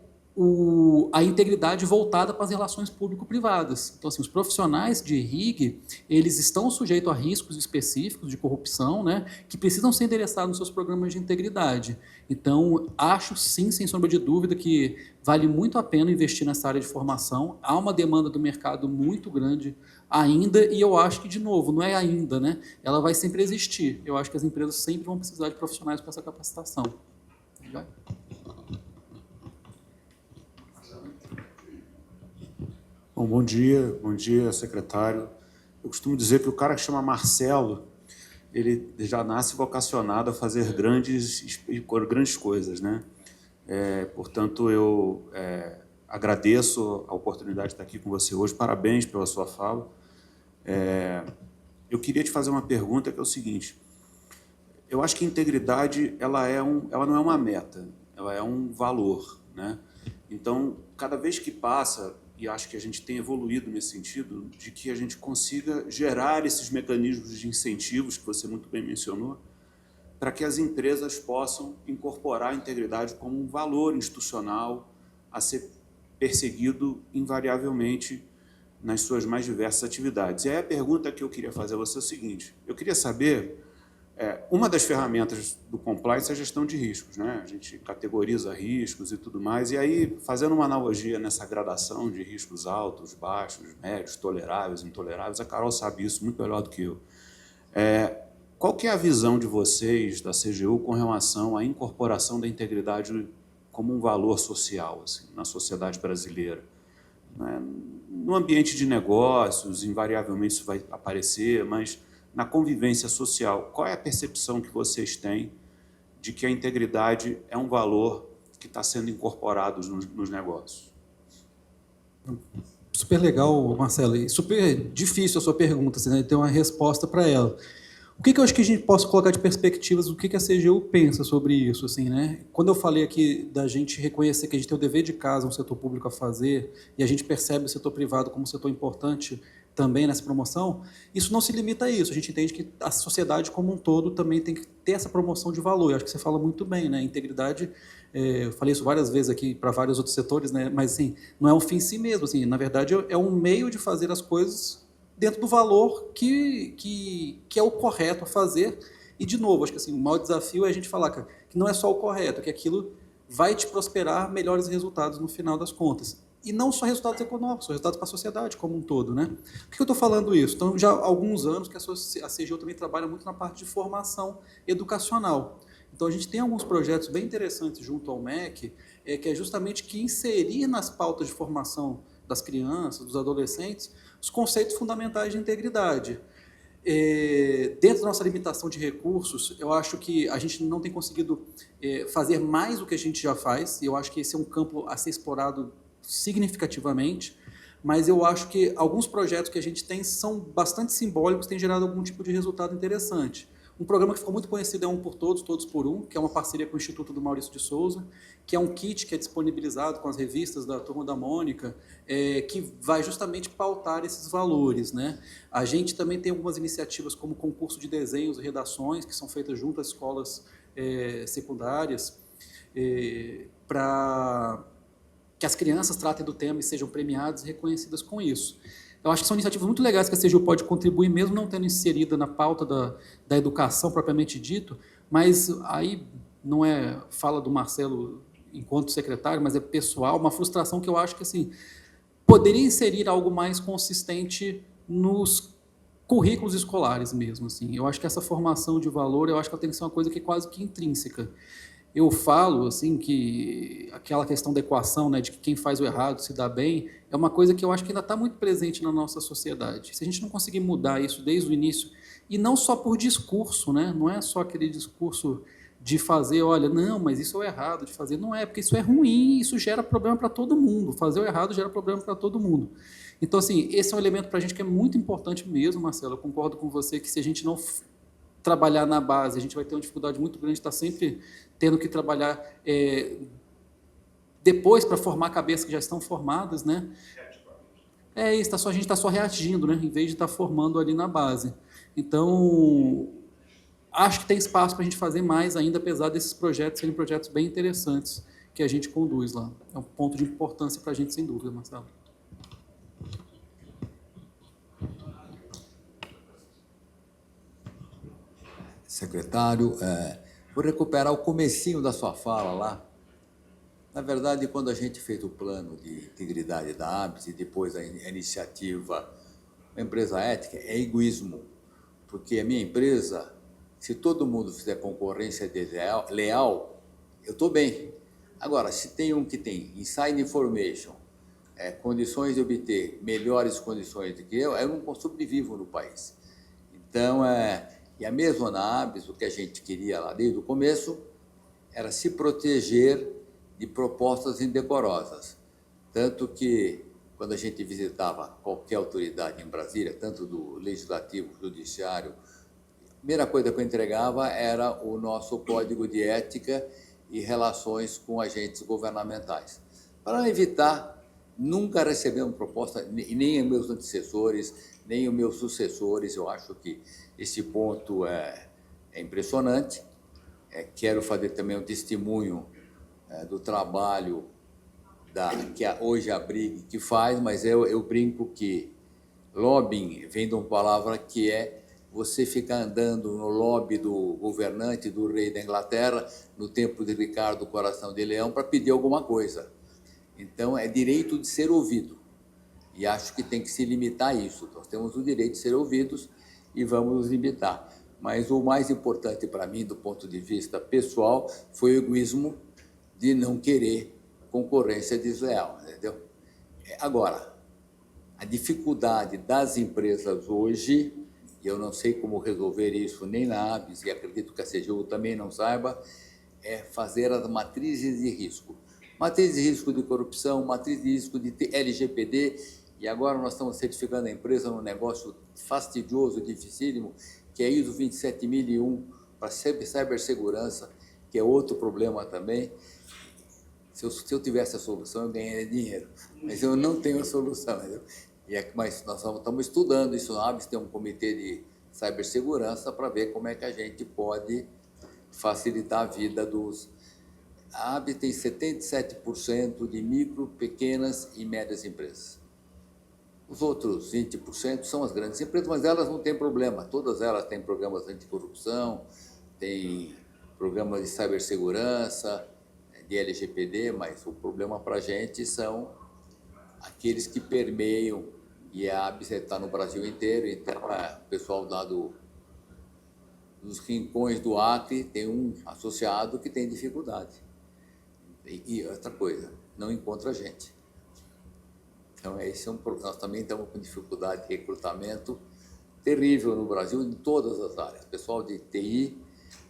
a integridade voltada para as relações público-privadas. Então, assim, os profissionais de RIG, eles estão sujeitos a riscos específicos de corrupção, né, que precisam ser endereçados nos seus programas de integridade. Então, acho sim, sem sombra de dúvida, que vale muito a pena investir nessa área de formação. Há uma demanda do mercado muito grande ainda, e eu acho que, de novo, não é ainda, né, ela vai sempre existir. Eu acho que as empresas sempre vão precisar de profissionais com essa capacitação. Vai? Bom dia, secretário. Eu costumo dizer que o cara que chama Marcelo, ele já nasce vocacionado a fazer grandes coisas, né? Portanto, eu agradeço a oportunidade de estar aqui com você hoje. Parabéns pela sua fala. Eu queria te fazer uma pergunta que é o seguinte. Eu acho que a integridade ela não é uma meta, ela é um valor, né? Então, cada vez que passa, e acho que a gente tem evoluído nesse sentido, de que a gente consiga gerar esses mecanismos de incentivos, que você muito bem mencionou, para que as empresas possam incorporar a integridade como um valor institucional a ser perseguido invariavelmente nas suas mais diversas atividades. E aí a pergunta que eu queria fazer a você é o seguinte, eu queria saber Uma das ferramentas do compliance é a gestão de riscos, né? A gente categoriza riscos e tudo mais, e aí, fazendo uma analogia nessa gradação de riscos altos, baixos, médios, toleráveis, intoleráveis, a Carol sabe isso muito melhor do que eu. Qual que é a visão de vocês, da CGU, com relação à incorporação da integridade como um valor social, assim, na sociedade brasileira? No ambiente de negócios, invariavelmente isso vai aparecer, mas na convivência social, qual é a percepção que vocês têm de que a integridade é um valor que está sendo incorporado nos negócios? Super legal, Marcelo, e super difícil a sua pergunta, assim, né, ter uma resposta para ela. O que eu acho que a gente possa colocar de perspectivas, o que a CGU pensa sobre isso, assim, né? Quando eu falei aqui da gente reconhecer que a gente tem o dever de casa, um setor público a fazer, e a gente percebe o setor privado como um setor importante também nessa promoção, isso não se limita a isso. A gente entende que a sociedade como um todo também tem que ter essa promoção de valor. Eu acho que você fala muito bem, né? Integridade, eu falei isso várias vezes aqui para vários outros setores, né? Mas assim, não é um fim em si mesmo. Assim, na verdade, é um meio de fazer as coisas dentro do valor que é o correto a fazer. E, de novo, acho que assim, o maior desafio é a gente falar que não é só o correto, que aquilo vai te prosperar melhores resultados no final das contas. E não só resultados econômicos, resultados para a sociedade como um todo, né? Por que eu estou falando isso? Então, já há alguns anos que a CGU também trabalha muito na parte de formação educacional. Então, a gente tem alguns projetos bem interessantes junto ao MEC, que é justamente que inserir nas pautas de formação das crianças, dos adolescentes, os conceitos fundamentais de integridade. Dentro da nossa limitação de recursos, eu acho que a gente não tem conseguido fazer mais do que a gente já faz, e eu acho que esse é um campo a ser explorado significativamente, mas eu acho que alguns projetos que a gente tem são bastante simbólicos, têm gerado algum tipo de resultado interessante. Um programa que ficou muito conhecido é Um por Todos, Todos por Um, que é uma parceria com o Instituto do Maurício de Souza, que é um kit que é disponibilizado com as revistas da Turma da Mônica, que vai justamente pautar esses valores, né? A gente também tem algumas iniciativas como concurso de desenhos e redações, que são feitas junto às escolas secundárias, para que as crianças tratem do tema e sejam premiadas e reconhecidas com isso. Eu acho que são iniciativas muito legais que a CGU pode contribuir, mesmo não tendo inserida na pauta da educação propriamente dito, mas aí não é fala do Marcelo enquanto secretário, mas é pessoal, uma frustração que eu acho que assim, poderia inserir algo mais consistente nos currículos escolares mesmo. Assim. Eu acho que essa formação de valor, eu acho que ela tem que ser uma coisa que é quase que intrínseca. Eu falo assim que aquela questão da equação, né, de que quem faz o errado se dá bem, é uma coisa que eu acho que ainda está muito presente na nossa sociedade. Se a gente não conseguir mudar isso desde o início, e não só por discurso, né, não é só aquele discurso de fazer, olha, não, mas isso é errado de fazer. Não é, porque isso é ruim, isso gera problema para todo mundo. Fazer o errado gera problema para todo mundo. Então, assim, esse é um elemento para a gente que é muito importante mesmo, Marcelo. Eu concordo com você que se a gente não trabalhar na base, a gente vai ter uma dificuldade muito grande de estar sempre tendo que trabalhar depois para formar cabeças que já estão formadas, né? É isso, a gente está só reagindo, né? Em vez de estar formando ali na base. Então, acho que tem espaço para a gente fazer mais ainda, apesar desses projetos serem projetos bem interessantes que a gente conduz lá. É um ponto de importância para a gente, sem dúvida, Marcelo. Secretário, vou recuperar o comecinho da sua fala lá. Na verdade, quando a gente fez o plano de integridade da ABS e depois a iniciativa Empresa Ética, é egoísmo, porque a minha empresa, se todo mundo fizer concorrência leal, eu estou bem. Agora, se tem um que tem inside information, condições de obter melhores condições do que eu não sobrevivo no país. Então, e a mesma na ABS, o que a gente queria lá desde o começo era se proteger de propostas indecorosas. Tanto que, quando a gente visitava qualquer autoridade em Brasília, tanto do Legislativo, Judiciário, a primeira coisa que eu entregava era o nosso código de ética e relações com agentes governamentais, para evitar nunca receber uma proposta, nem os meus antecessores, nem os meus sucessores. Eu acho que esse ponto é impressionante. Quero fazer também um testemunho do trabalho que hoje a BRIG que faz, mas eu brinco que lobbying vem de uma palavra que é você ficar andando no lobby do governante, do rei da Inglaterra, no tempo de Ricardo Coração de Leão, para pedir alguma coisa. Então, é direito de ser ouvido. E acho que tem que se limitar a isso. Nós temos o direito de ser ouvidos e vamos nos limitar. Mas o mais importante para mim, do ponto de vista pessoal, foi o egoísmo de não querer concorrência desleal, entendeu? Agora, a dificuldade das empresas hoje, e eu não sei como resolver isso nem na ABS, e acredito que a CGU também não saiba, é fazer as matrizes de risco. Matriz de risco de corrupção, matriz de risco de LGPD, e agora nós estamos certificando a empresa num negócio fastidioso, dificílimo, que é ISO 27001 para cibersegurança, que é outro problema também. Se eu tivesse a solução, eu ganharia dinheiro, mas eu não tenho a solução. Entendeu? Mas nós estamos estudando isso. A ABS tem um comitê de cibersegurança para ver como é que a gente pode facilitar a vida dos... A ABS tem 77% de micro, pequenas e médias empresas. Os outros 20% são as grandes empresas, mas elas não têm problema. Todas elas têm programas anticorrupção, têm programas de cibersegurança, de LGPD, mas o problema para a gente são aqueles que permeiam, e a ABS está no Brasil inteiro, então o pessoal lá dos rincões do Acre tem um associado que tem dificuldade. E outra coisa, não encontra gente. Então, nós também estamos com dificuldade de recrutamento terrível no Brasil, em todas as áreas. O pessoal de TI,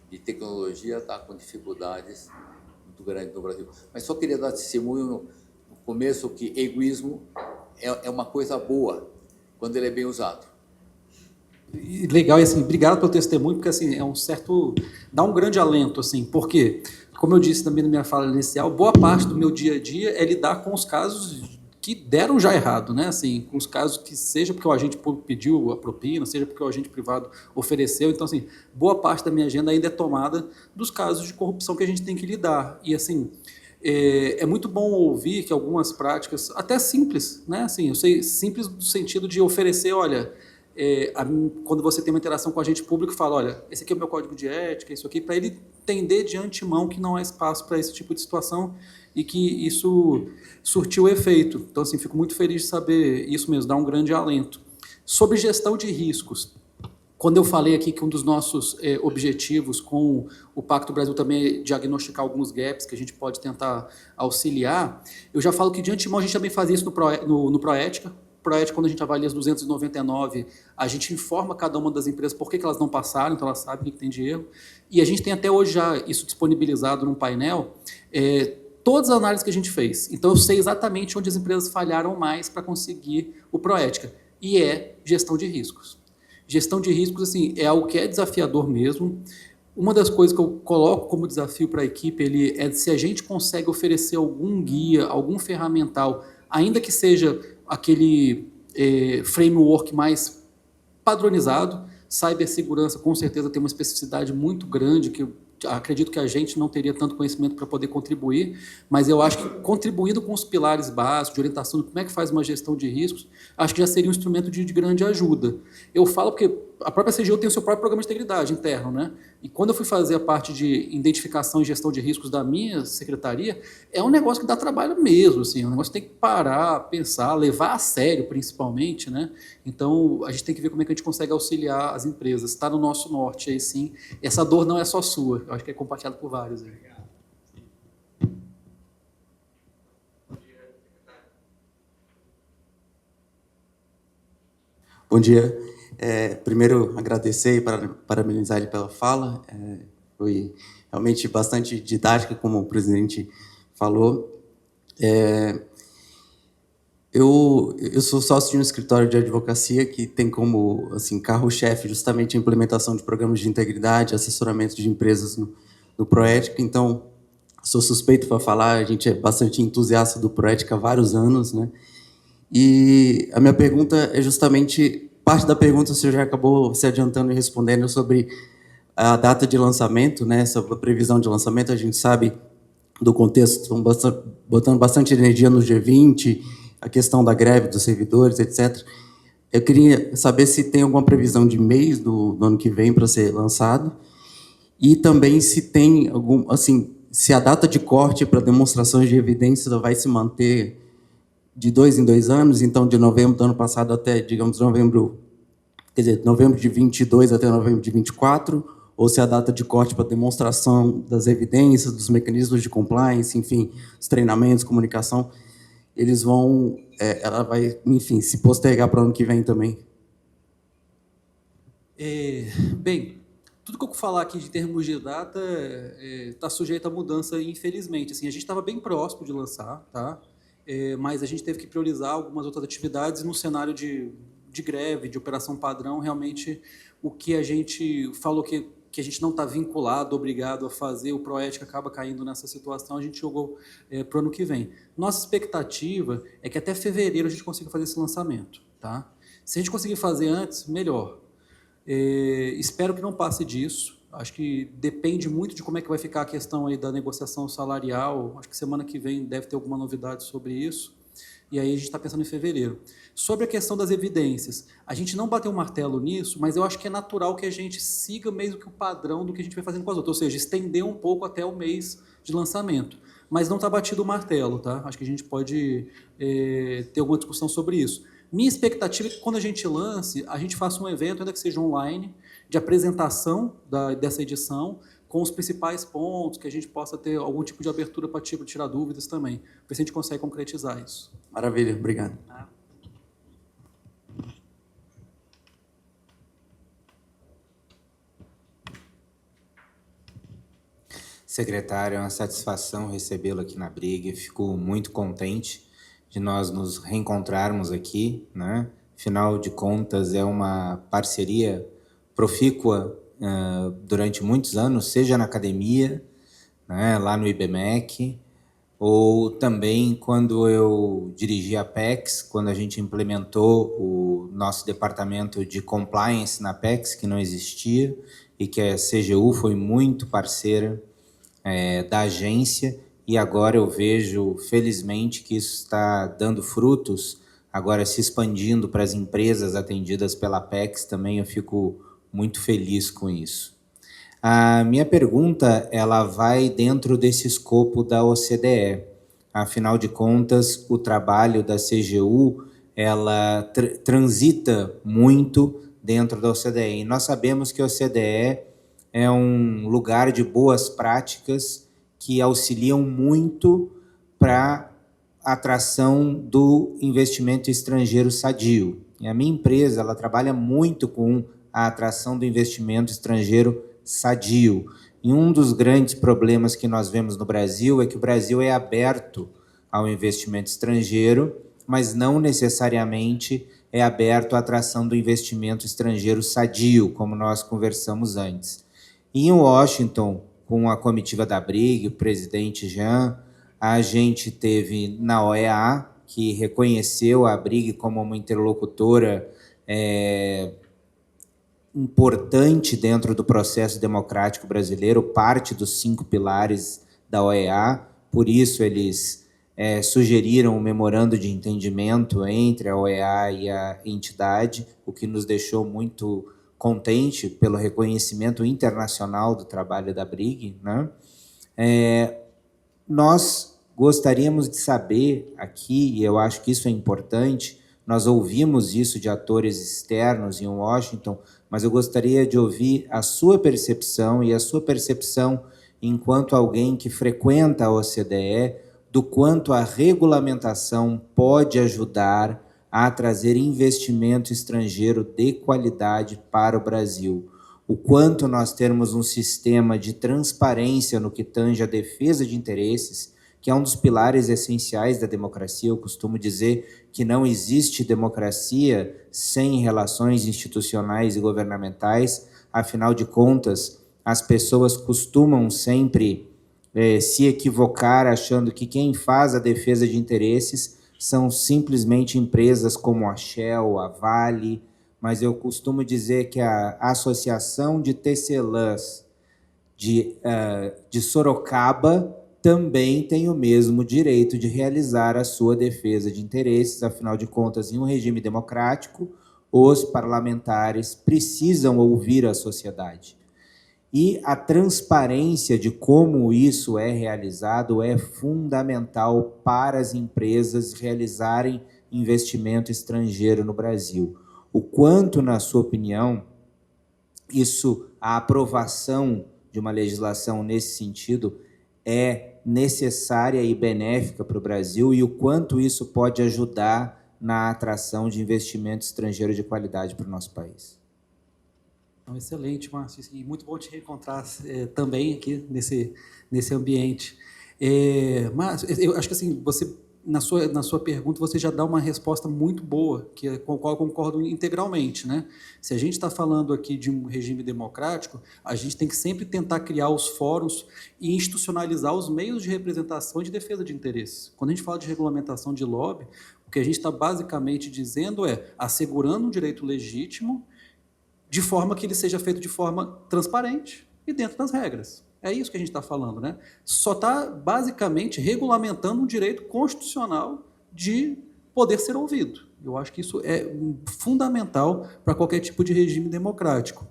de tecnologia, está com dificuldades muito grandes no Brasil. Mas só queria dar testemunho no começo que egoísmo é uma coisa boa, quando ele é bem usado. E legal, e assim, obrigado pelo testemunho, porque assim, é um certo... dá um grande alento, assim, porque, como eu disse também na minha fala inicial, boa parte do meu dia a dia é lidar com os casos que deram já errado, né? Assim, com os casos que seja porque o agente público pediu a propina, seja porque o agente privado ofereceu. Então, assim, boa parte da minha agenda ainda é tomada dos casos de corrupção que a gente tem que lidar. E, assim, é muito bom ouvir que algumas práticas, até simples, né? Assim, eu sei, simples no sentido de oferecer, olha, quando você tem uma interação com o agente público, fala, olha, esse aqui é o meu código de ética, isso aqui, para ele entender de antemão que não há espaço para esse tipo de situação e que isso surtiu efeito. Então, assim, fico muito feliz de saber isso mesmo, dá um grande alento. Sobre gestão de riscos, quando eu falei aqui que um dos nossos objetivos com o Pacto Brasil também é diagnosticar alguns gaps que a gente pode tentar auxiliar, eu já falo que de antemão a gente também faz isso no Proética. Proética, quando a gente avalia as 299, a gente informa cada uma das empresas por que elas não passaram, então elas sabem o que tem de erro. E a gente tem até hoje já isso disponibilizado num painel, todas as análises que a gente fez. Então, eu sei exatamente onde as empresas falharam mais para conseguir o Proética. E é gestão de riscos. Gestão de riscos, assim, é algo que é desafiador mesmo. Uma das coisas que eu coloco como desafio para a equipe é se a gente consegue oferecer algum guia, algum ferramental, ainda que seja aquele framework mais padronizado. Cibersegurança, com certeza, tem uma especificidade muito grande que acredito que a gente não teria tanto conhecimento para poder contribuir, mas eu acho que contribuindo com os pilares básicos de orientação de como é que faz uma gestão de riscos, acho que já seria um instrumento de grande ajuda. Eu falo porque a própria CGU tem o seu próprio programa de integridade interno, né? E quando eu fui fazer a parte de identificação e gestão de riscos da minha secretaria, é um negócio que dá trabalho mesmo, assim, é um negócio que tem que parar, pensar, levar a sério, principalmente, né? Então, a gente tem que ver como é que a gente consegue auxiliar as empresas. Está no nosso norte, aí sim. Essa dor não é só sua, eu acho que é compartilhado por vários. Aí. Bom dia. Primeiro, agradecer e parabenizar ele pela fala. Foi realmente bastante didática, como o presidente falou. Eu sou sócio de um escritório de advocacia que tem como assim, carro-chefe justamente a implementação de programas de integridade, assessoramento de empresas no Proética. Então, sou suspeito para falar, a gente é bastante entusiasta do Proética há vários anos, né? E a minha pergunta é justamente, parte da pergunta o senhor já acabou se adiantando e respondendo sobre a data de lançamento, né? Sobre a previsão de lançamento. A gente sabe do contexto, estão botando bastante energia no G20, a questão da greve dos servidores, etc. Eu queria saber se tem alguma previsão de mês do ano que vem para ser lançado, e também se tem algum, assim, se a data de corte para demonstrações de evidências vai se manter de 2 em 2 anos, então de novembro do ano passado até, digamos, novembro de 22 até novembro de 24, ou se a data de corte para demonstração das evidências, dos mecanismos de compliance, enfim, os treinamentos, comunicação, eles vão, ela vai, enfim, se postergar para o ano que vem também. Bem, tudo que eu falar aqui de termos de data está sujeito a mudança, infelizmente. Assim, a gente estava bem próximo de lançar, tá? Mas a gente teve que priorizar algumas outras atividades no cenário de greve, de operação padrão. Realmente, o que a gente falou que a gente não está vinculado, obrigado a fazer, o Proética acaba caindo nessa situação, a gente jogou para o ano que vem. Nossa expectativa é que até fevereiro a gente consiga fazer esse lançamento. Tá? Se a gente conseguir fazer antes, melhor. Espero que não passe disso. Acho que depende muito de como é que vai ficar a questão aí da negociação salarial. Acho que semana que vem deve ter alguma novidade sobre isso. E aí a gente está pensando em fevereiro. Sobre a questão das evidências, a gente não bateu o martelo nisso, mas eu acho que é natural que a gente siga mesmo que o padrão do que a gente vai fazendo com as outras, ou seja, estender um pouco até o mês de lançamento. Mas não está batido o martelo, tá? Acho que a gente pode ter alguma discussão sobre isso. Minha expectativa é que quando a gente lance, a gente faça um evento, ainda que seja online, de apresentação dessa edição, com os principais pontos, que a gente possa ter algum tipo de abertura para tirar dúvidas também. Ver se a gente consegue concretizar isso. Maravilha, obrigado. Secretário, é uma satisfação recebê-lo aqui na Brig. Fico muito contente de nós nos reencontrarmos aqui, né? Afinal de contas, é uma parceria profícua durante muitos anos, seja na academia, né, lá no IBMEC, ou também quando eu dirigi a Apex, quando a gente implementou o nosso departamento de compliance na Apex, que não existia, e que a CGU foi muito parceira da agência, e agora eu vejo, felizmente, que isso está dando frutos, agora se expandindo para as empresas atendidas pela Apex também. Eu fico muito feliz com isso. A minha pergunta, ela vai dentro desse escopo da OCDE. Afinal de contas, o trabalho da CGU, ela transita muito dentro da OCDE. E nós sabemos que a OCDE é um lugar de boas práticas que auxiliam muito para a atração do investimento estrangeiro sadio. E a minha empresa, ela trabalha muito com a atração do investimento estrangeiro sadio. E um dos grandes problemas que nós vemos no Brasil é que o Brasil é aberto ao investimento estrangeiro, mas não necessariamente é aberto à atração do investimento estrangeiro sadio, como nós conversamos antes. E em Washington, com a comitiva da Brig, o presidente Jean, a gente teve na OEA, que reconheceu a Brig como uma interlocutora importante dentro do processo democrático brasileiro, parte dos 5 pilares da OEA. Por isso, eles sugeriram um memorando de entendimento entre a OEA e a entidade, o que nos deixou muito contente pelo reconhecimento internacional do trabalho da Brig, né? Nós gostaríamos de saber aqui, e eu acho que isso é importante, nós ouvimos isso de atores externos em Washington, mas eu gostaria de ouvir a sua percepção, e a sua percepção enquanto alguém que frequenta a OCDE, do quanto a regulamentação pode ajudar a trazer investimento estrangeiro de qualidade para o Brasil. O quanto nós temos um sistema de transparência no que tange a defesa de interesses, que é um dos pilares essenciais da democracia. Eu costumo dizer que não existe democracia sem relações institucionais e governamentais. Afinal de contas, as pessoas costumam sempre se equivocar achando que quem faz a defesa de interesses são simplesmente empresas como a Shell, a Vale, mas eu costumo dizer que a Associação de Tecelãs de Sorocaba também tem o mesmo direito de realizar a sua defesa de interesses. Afinal de contas, em um regime democrático, os parlamentares precisam ouvir a sociedade. E a transparência de como isso é realizado é fundamental para as empresas realizarem investimento estrangeiro no Brasil. O quanto, na sua opinião, a aprovação de uma legislação nesse sentido é necessária e benéfica para o Brasil e o quanto isso pode ajudar na atração de investimento estrangeiro de qualidade para o nosso país? Então, excelente, Márcio, e muito bom te reencontrar também aqui nesse ambiente. Márcio, eu acho que assim, você, na sua pergunta, você já dá uma resposta muito boa, com a qual eu concordo integralmente, né? Se a gente está falando aqui de um regime democrático, a gente tem que sempre tentar criar os fóruns e institucionalizar os meios de representação e de defesa de interesses. Quando a gente fala de regulamentação de lobby, o que a gente está basicamente dizendo é assegurando um direito legítimo de forma que ele seja feito de forma transparente e dentro das regras. É isso que a gente está falando, né? Só está, basicamente, regulamentando um direito constitucional de poder ser ouvido. Eu acho que isso é fundamental para qualquer tipo de regime democrático.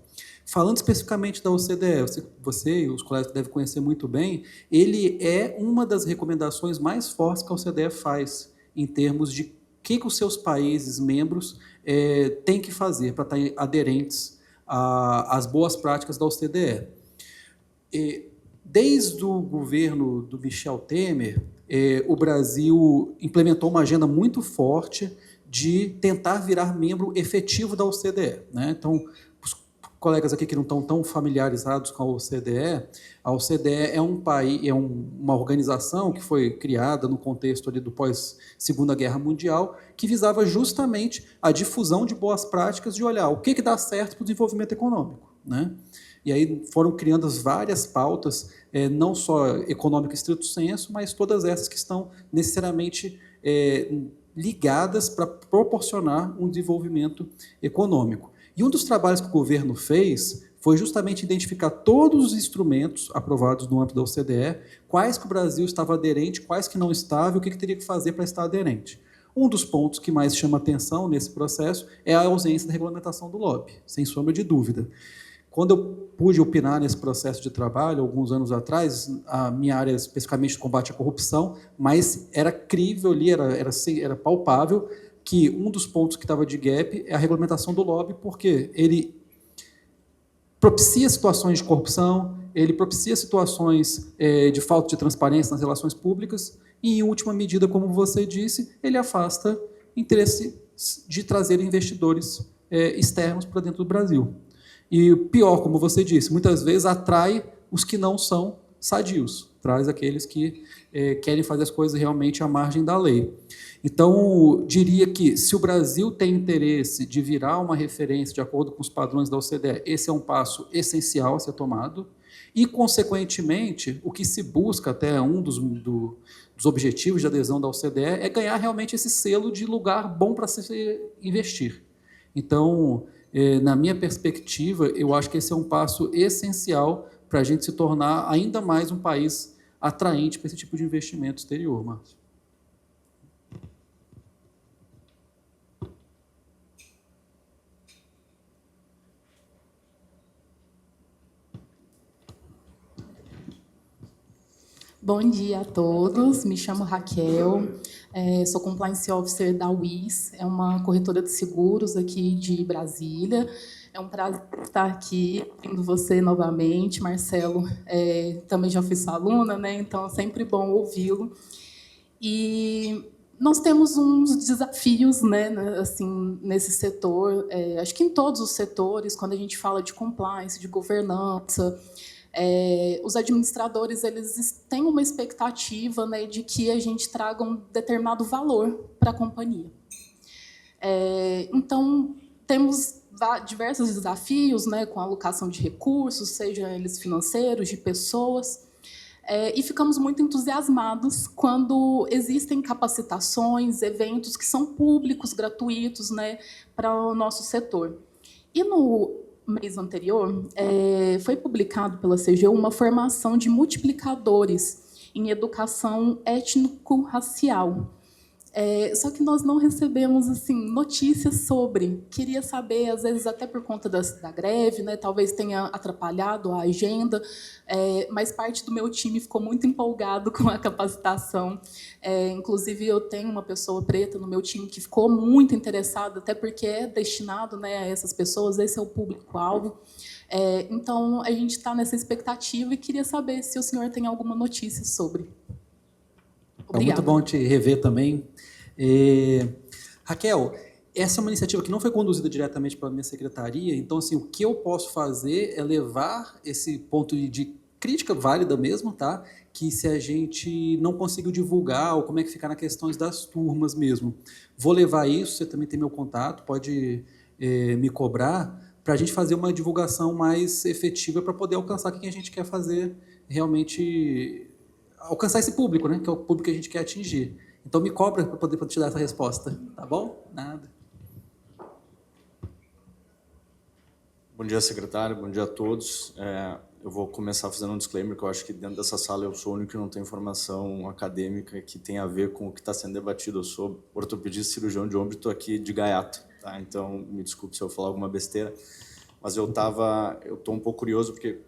Falando especificamente da OCDE, você e os colegas devem conhecer muito bem, ele é uma das recomendações mais fortes que a OCDE faz em termos de o que os seus países membros têm que fazer para estar aderentes às boas práticas da OCDE. Desde o governo do Michel Temer, o Brasil implementou uma agenda muito forte de tentar virar membro efetivo da OCDE, né? Então, os colegas aqui que não estão tão familiarizados com a OCDE é uma organização que foi criada no contexto ali do pós-Segunda Guerra Mundial, que visava justamente a difusão de boas práticas, de olhar o que dá certo para o desenvolvimento econômico, né? E aí foram criando várias pautas, não só econômico estrito sensu, mas todas essas que estão necessariamente ligadas para proporcionar um desenvolvimento econômico. E um dos trabalhos que o governo fez foi justamente identificar todos os instrumentos aprovados no âmbito da OCDE, quais que o Brasil estava aderente, quais que não estava e o que teria que fazer para estar aderente. Um dos pontos que mais chama atenção nesse processo é a ausência da regulamentação do lobby, sem sombra de dúvida. Quando eu pude opinar nesse processo de trabalho, alguns anos atrás, a minha área especificamente de combate à corrupção, mas era crível ali, era palpável que um dos pontos que estava de gap é a regulamentação do lobby, porque ele propicia situações de corrupção, ele propicia situações de falta de transparência nas relações públicas e, em última medida, como você disse, ele afasta interesse de trazer investidores externos para dentro do Brasil. E pior, como você disse, muitas vezes atrai os que não são sadios, traz aqueles que querem fazer as coisas realmente à margem da lei. Então, diria que se o Brasil tem interesse de virar uma referência de acordo com os padrões da OCDE, esse é um passo essencial a ser tomado. E, consequentemente, o que se busca, até um dos objetivos de adesão da OCDE, é ganhar realmente esse selo de lugar bom para se investir. Então, na minha perspectiva, eu acho que esse é um passo essencial para a gente se tornar ainda mais um país atraente para esse tipo de investimento exterior, Márcio. Bom dia a todos, me chamo Raquel, sou Compliance Officer da WIS, é uma corretora de seguros aqui de Brasília. É um prazer estar aqui, vendo você novamente, Marcelo, também já fui sua aluna, né? Então é sempre bom ouvi-lo. E nós temos uns desafios, né, assim, nesse setor, acho que em todos os setores, quando a gente fala de compliance, de governança, os administradores eles têm uma expectativa, né, de que a gente traga um determinado valor para a companhia. Então, temos diversos desafios, né, com a alocação de recursos, sejam eles financeiros, de pessoas, e ficamos muito entusiasmados quando existem capacitações, eventos que são públicos, gratuitos, né, para o nosso setor. E no mês anterior, foi publicado pela CGU uma formação de multiplicadores em educação étnico-racial. Só que nós não recebemos assim notícias sobre. Queria saber, às vezes até por conta da greve, né, talvez tenha atrapalhado a agenda, mas parte do meu time ficou muito empolgado com a capacitação. Inclusive, eu tenho uma pessoa preta no meu time que ficou muito interessada, até porque é destinado, né, a essas pessoas, esse é o público-alvo. Então, a gente está nessa expectativa e queria saber se o senhor tem alguma notícia sobre. É muito bom te rever também. Raquel, essa é uma iniciativa que não foi conduzida diretamente pela minha secretaria, então, assim, o que eu posso fazer é levar esse ponto de crítica válida mesmo, tá? Que se a gente não conseguiu divulgar, ou como é que fica na questões das turmas mesmo. Vou levar isso, você também tem meu contato, pode me cobrar, para a gente fazer uma divulgação mais efetiva para poder alcançar quem a gente quer fazer realmente... alcançar esse público, né? Que é o público que a gente quer atingir. Então, me cobra para poder te dar essa resposta, tá bom? Nada. Bom dia, secretário. Bom dia a todos. Eu vou começar fazendo um disclaimer, que eu acho que dentro dessa sala eu sou o único que não tem informação acadêmica que tem a ver com o que está sendo debatido. Eu sou ortopedista e cirurgião de ombro e estou aqui de gaiato, tá? Então, me desculpe se eu falar alguma besteira, mas eu estou um pouco curioso, porque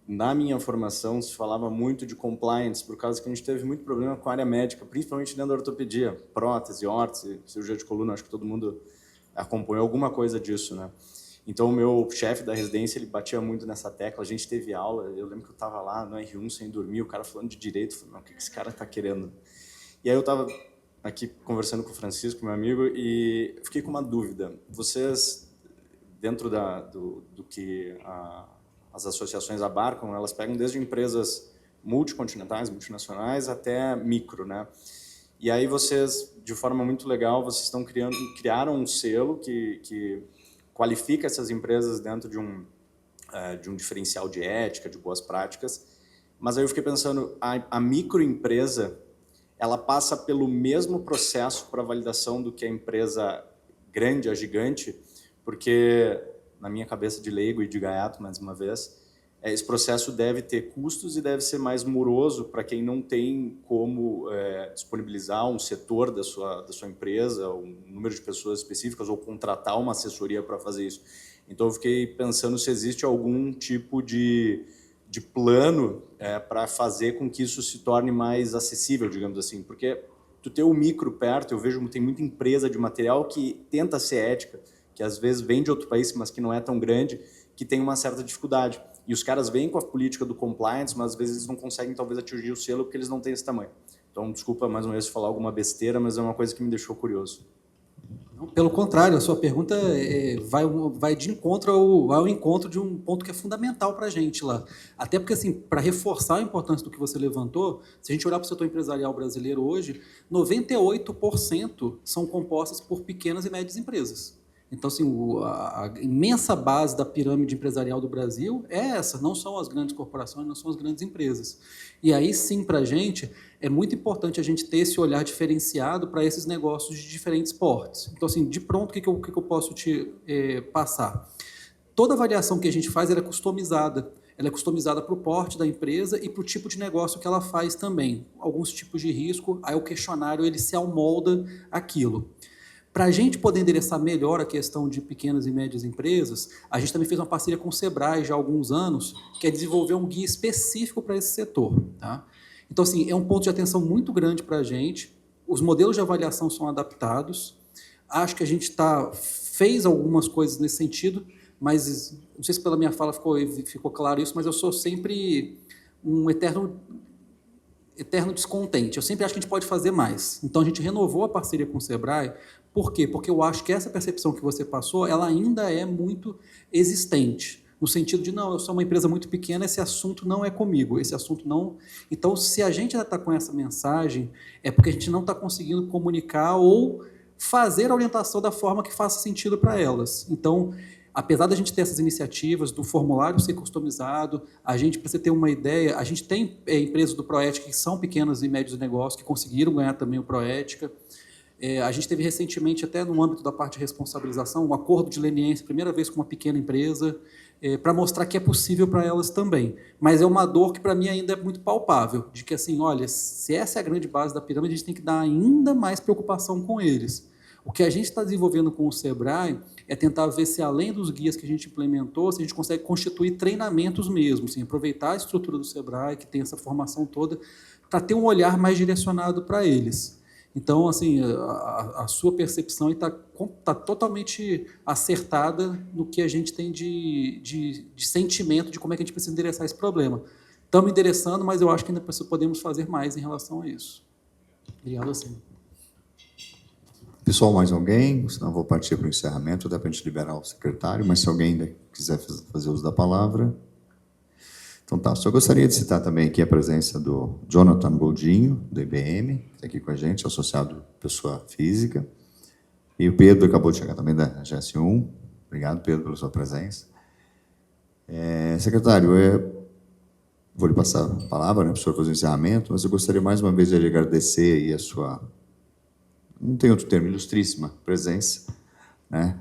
na minha formação se falava muito de compliance, por causa que a gente teve muito problema com a área médica, principalmente dentro da ortopedia, prótese, órtese, cirurgia de coluna, acho que todo mundo acompanhou alguma coisa disso, né? Então, o meu chefe da residência, ele batia muito nessa tecla, a gente teve aula, eu lembro que eu estava lá no R1 sem dormir, o cara falando de direito, eu falei, não, o que esse cara está querendo? E aí eu estava aqui conversando com o Francisco, meu amigo, e fiquei com uma dúvida. Vocês, dentro do que as associações abarcam, elas pegam desde empresas multicontinentais, multinacionais, até micro, né? E aí vocês, de forma muito legal, vocês criaram um selo que qualifica essas empresas dentro de um diferencial de ética, de boas práticas. Mas aí eu fiquei pensando, a microempresa, ela passa pelo mesmo processo para validação do que a empresa grande, a gigante, porque, na minha cabeça de leigo e de gaiato, mais uma vez, esse processo deve ter custos e deve ser mais moroso para quem não tem como disponibilizar um setor da sua empresa, um número de pessoas específicas, ou contratar uma assessoria para fazer isso. Então, eu fiquei pensando se existe algum tipo de plano para fazer com que isso se torne mais acessível, digamos assim, porque tu ter o micro perto, eu vejo que tem muita empresa de material que tenta ser ética, que às vezes vem de outro país, mas que não é tão grande, que tem uma certa dificuldade. E os caras vêm com a política do compliance, mas às vezes eles não conseguem talvez atingir o selo porque eles não têm esse tamanho. Então, desculpa mais uma vez falar alguma besteira, mas é uma coisa que me deixou curioso. Pelo contrário, a sua pergunta vai de encontro ao encontro de um ponto que é fundamental para a gente lá. Até porque, assim, para reforçar a importância do que você levantou, se a gente olhar para o setor empresarial brasileiro hoje, 98% são compostas por pequenas e médias empresas. Então, assim, a imensa base da pirâmide empresarial do Brasil é essa, não são as grandes corporações, não são as grandes empresas. E aí, sim, para a gente, é muito importante a gente ter esse olhar diferenciado para esses negócios de diferentes portes. Então, assim, de pronto, o que eu posso te passar? Toda avaliação que a gente faz, ela é customizada. Ela é customizada para o porte da empresa e para o tipo de negócio que ela faz também. Alguns tipos de risco, aí o questionário ele se amolda aquilo. Para a gente poder endereçar melhor a questão de pequenas e médias empresas, a gente também fez uma parceria com o Sebrae já há alguns anos, que é desenvolver um guia específico para esse setor. Tá? Então, assim, é um ponto de atenção muito grande para a gente. Os modelos de avaliação são adaptados. Acho que a gente fez algumas coisas nesse sentido, mas não sei se pela minha fala ficou claro isso, mas eu sou sempre um eterno descontente. Eu sempre acho que a gente pode fazer mais. Então, a gente renovou a parceria com o Sebrae. Por quê? Porque eu acho que essa percepção que você passou, ela ainda é muito existente, no sentido de, não, eu sou uma empresa muito pequena, esse assunto não é comigo, esse assunto não... Então, se a gente ainda está com essa mensagem, é porque a gente não está conseguindo comunicar ou fazer a orientação da forma que faça sentido para elas. Então, apesar da gente ter essas iniciativas, do formulário ser customizado, a gente, para você ter uma ideia, a gente tem empresas do Proética que são pequenos e médios negócios, que conseguiram ganhar também o Proética. A gente teve recentemente, até no âmbito da parte de responsabilização, um acordo de leniência, primeira vez com uma pequena empresa, para mostrar que é possível para elas também. Mas é uma dor que, para mim, ainda é muito palpável, de que, assim, olha, se essa é a grande base da pirâmide, a gente tem que dar ainda mais preocupação com eles. O que a gente está desenvolvendo com o Sebrae é tentar ver se, além dos guias que a gente implementou, se a gente consegue constituir treinamentos mesmo, assim, aproveitar a estrutura do Sebrae, que tem essa formação toda, para ter um olhar mais direcionado para eles. Então, assim, a sua percepção está totalmente acertada no que a gente tem de sentimento de como é que a gente precisa endereçar esse problema. Estamos endereçando, mas eu acho que ainda podemos fazer mais em relação a isso. Obrigado, assim. Pessoal, mais alguém? Senão eu vou partir para o encerramento, dá para a gente liberar o secretário, mas se alguém ainda quiser fazer uso da palavra... Então tá, só gostaria de citar também aqui a presença do Jonathan Goldinho, do IBM, que está aqui com a gente, associado pessoa física, e o Pedro acabou de chegar também da GS1. Obrigado, Pedro, pela sua presença. Secretário, vou lhe passar a palavra, né, para o senhor fazer o encerramento, mas eu gostaria mais uma vez de lhe agradecer aí a sua, não tem outro termo, ilustríssima presença, né,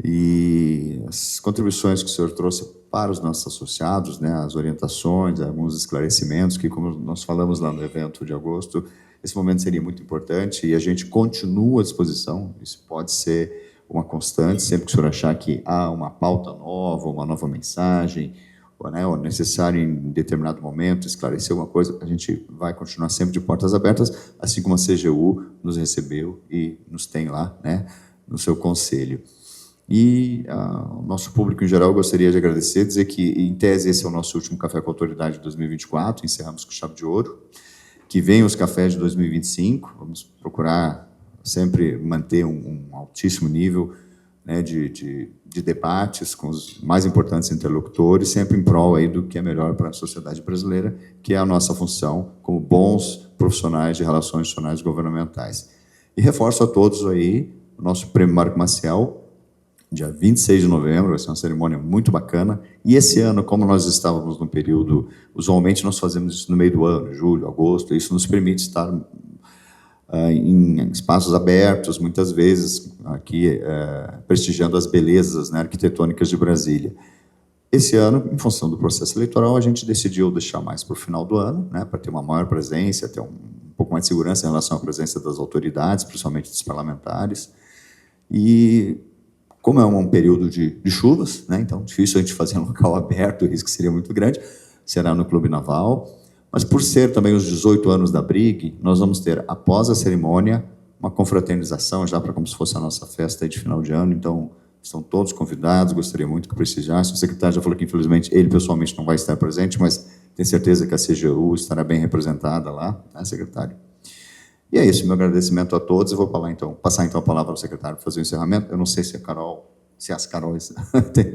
e as contribuições que o senhor trouxe para os nossos associados, né, as orientações, alguns esclarecimentos, que, como nós falamos lá no evento de agosto, esse momento seria muito importante e a gente continua à disposição. Isso pode ser uma constante, sempre que o senhor achar que há uma pauta nova, uma nova mensagem, ou necessário em determinado momento esclarecer alguma coisa, a gente vai continuar sempre de portas abertas, assim como a CGU nos recebeu e nos tem lá, né, no seu conselho. E o nosso público em geral, eu gostaria de agradecer, dizer que, em tese, esse é o nosso último Café com a Autoridade de 2024, encerramos com chave de ouro, que venham os cafés de 2025, vamos procurar sempre manter um altíssimo nível, né, de debates com os mais importantes interlocutores, sempre em prol aí do que é melhor para a sociedade brasileira, que é a nossa função como bons profissionais de relações institucionais governamentais. E reforço a todos aí o nosso Prêmio Marco Maciel, dia 26 de novembro, vai ser uma cerimônia muito bacana. E esse ano, como nós estávamos num período, usualmente nós fazemos isso no meio do ano, julho, agosto, isso nos permite estar em espaços abertos, muitas vezes aqui prestigiando as belezas, né, arquitetônicas de Brasília. Esse ano, em função do processo eleitoral, a gente decidiu deixar mais para o final do ano, né, para ter uma maior presença, ter um pouco mais de segurança em relação à presença das autoridades, principalmente dos parlamentares. E como é um período de chuvas, né, então difícil a gente fazer em um local aberto, o risco seria muito grande, será no Clube Naval, mas por ser também os 18 anos da BRIG, nós vamos ter, após a cerimônia, uma confraternização, já para como se fosse a nossa festa de final de ano, então estão todos convidados, gostaria muito que prestigiassem. O secretário já falou que, infelizmente, ele pessoalmente não vai estar presente, mas tenho certeza que a CGU estará bem representada lá, né, secretário? E é isso, meu agradecimento a todos. Eu vou passar então a palavra ao secretário para fazer o encerramento. Eu não sei se as Carols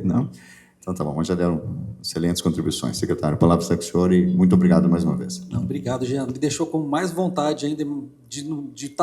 não? Então tá bom, mas já deram excelentes contribuições. Secretário, a palavra está com o senhor e muito obrigado mais uma vez. Não, obrigado, Jean. Me deixou com mais vontade ainda de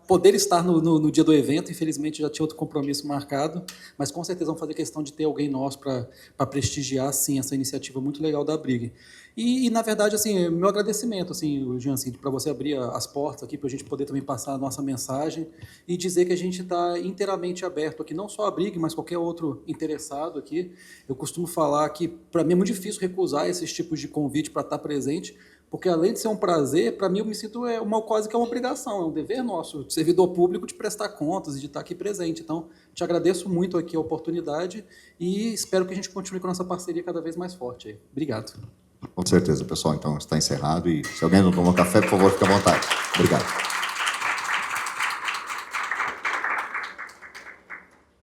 poder estar no dia do evento. Infelizmente, já tinha outro compromisso marcado, mas com certeza vamos fazer questão de ter alguém nosso para prestigiar, sim, essa iniciativa muito legal da BRIG. E, na verdade, assim, meu agradecimento, assim, Jean, assim, para você abrir as portas aqui, para a gente poder também passar a nossa mensagem e dizer que a gente está inteiramente aberto aqui, não só a BRIG, mas qualquer outro interessado aqui. Eu costumo falar que, para mim, é muito difícil recusar esses tipos de convite para estar presente, porque, além de ser um prazer, para mim, eu me sinto quase que é uma obrigação, é um dever nosso, de servidor público, de prestar contas e de estar aqui presente. Então, te agradeço muito aqui a oportunidade e espero que a gente continue com a nossa parceria cada vez mais forte aí. Obrigado. Com certeza, pessoal. Então, está encerrado e se alguém não tomou café, por favor, fique à vontade. Obrigado.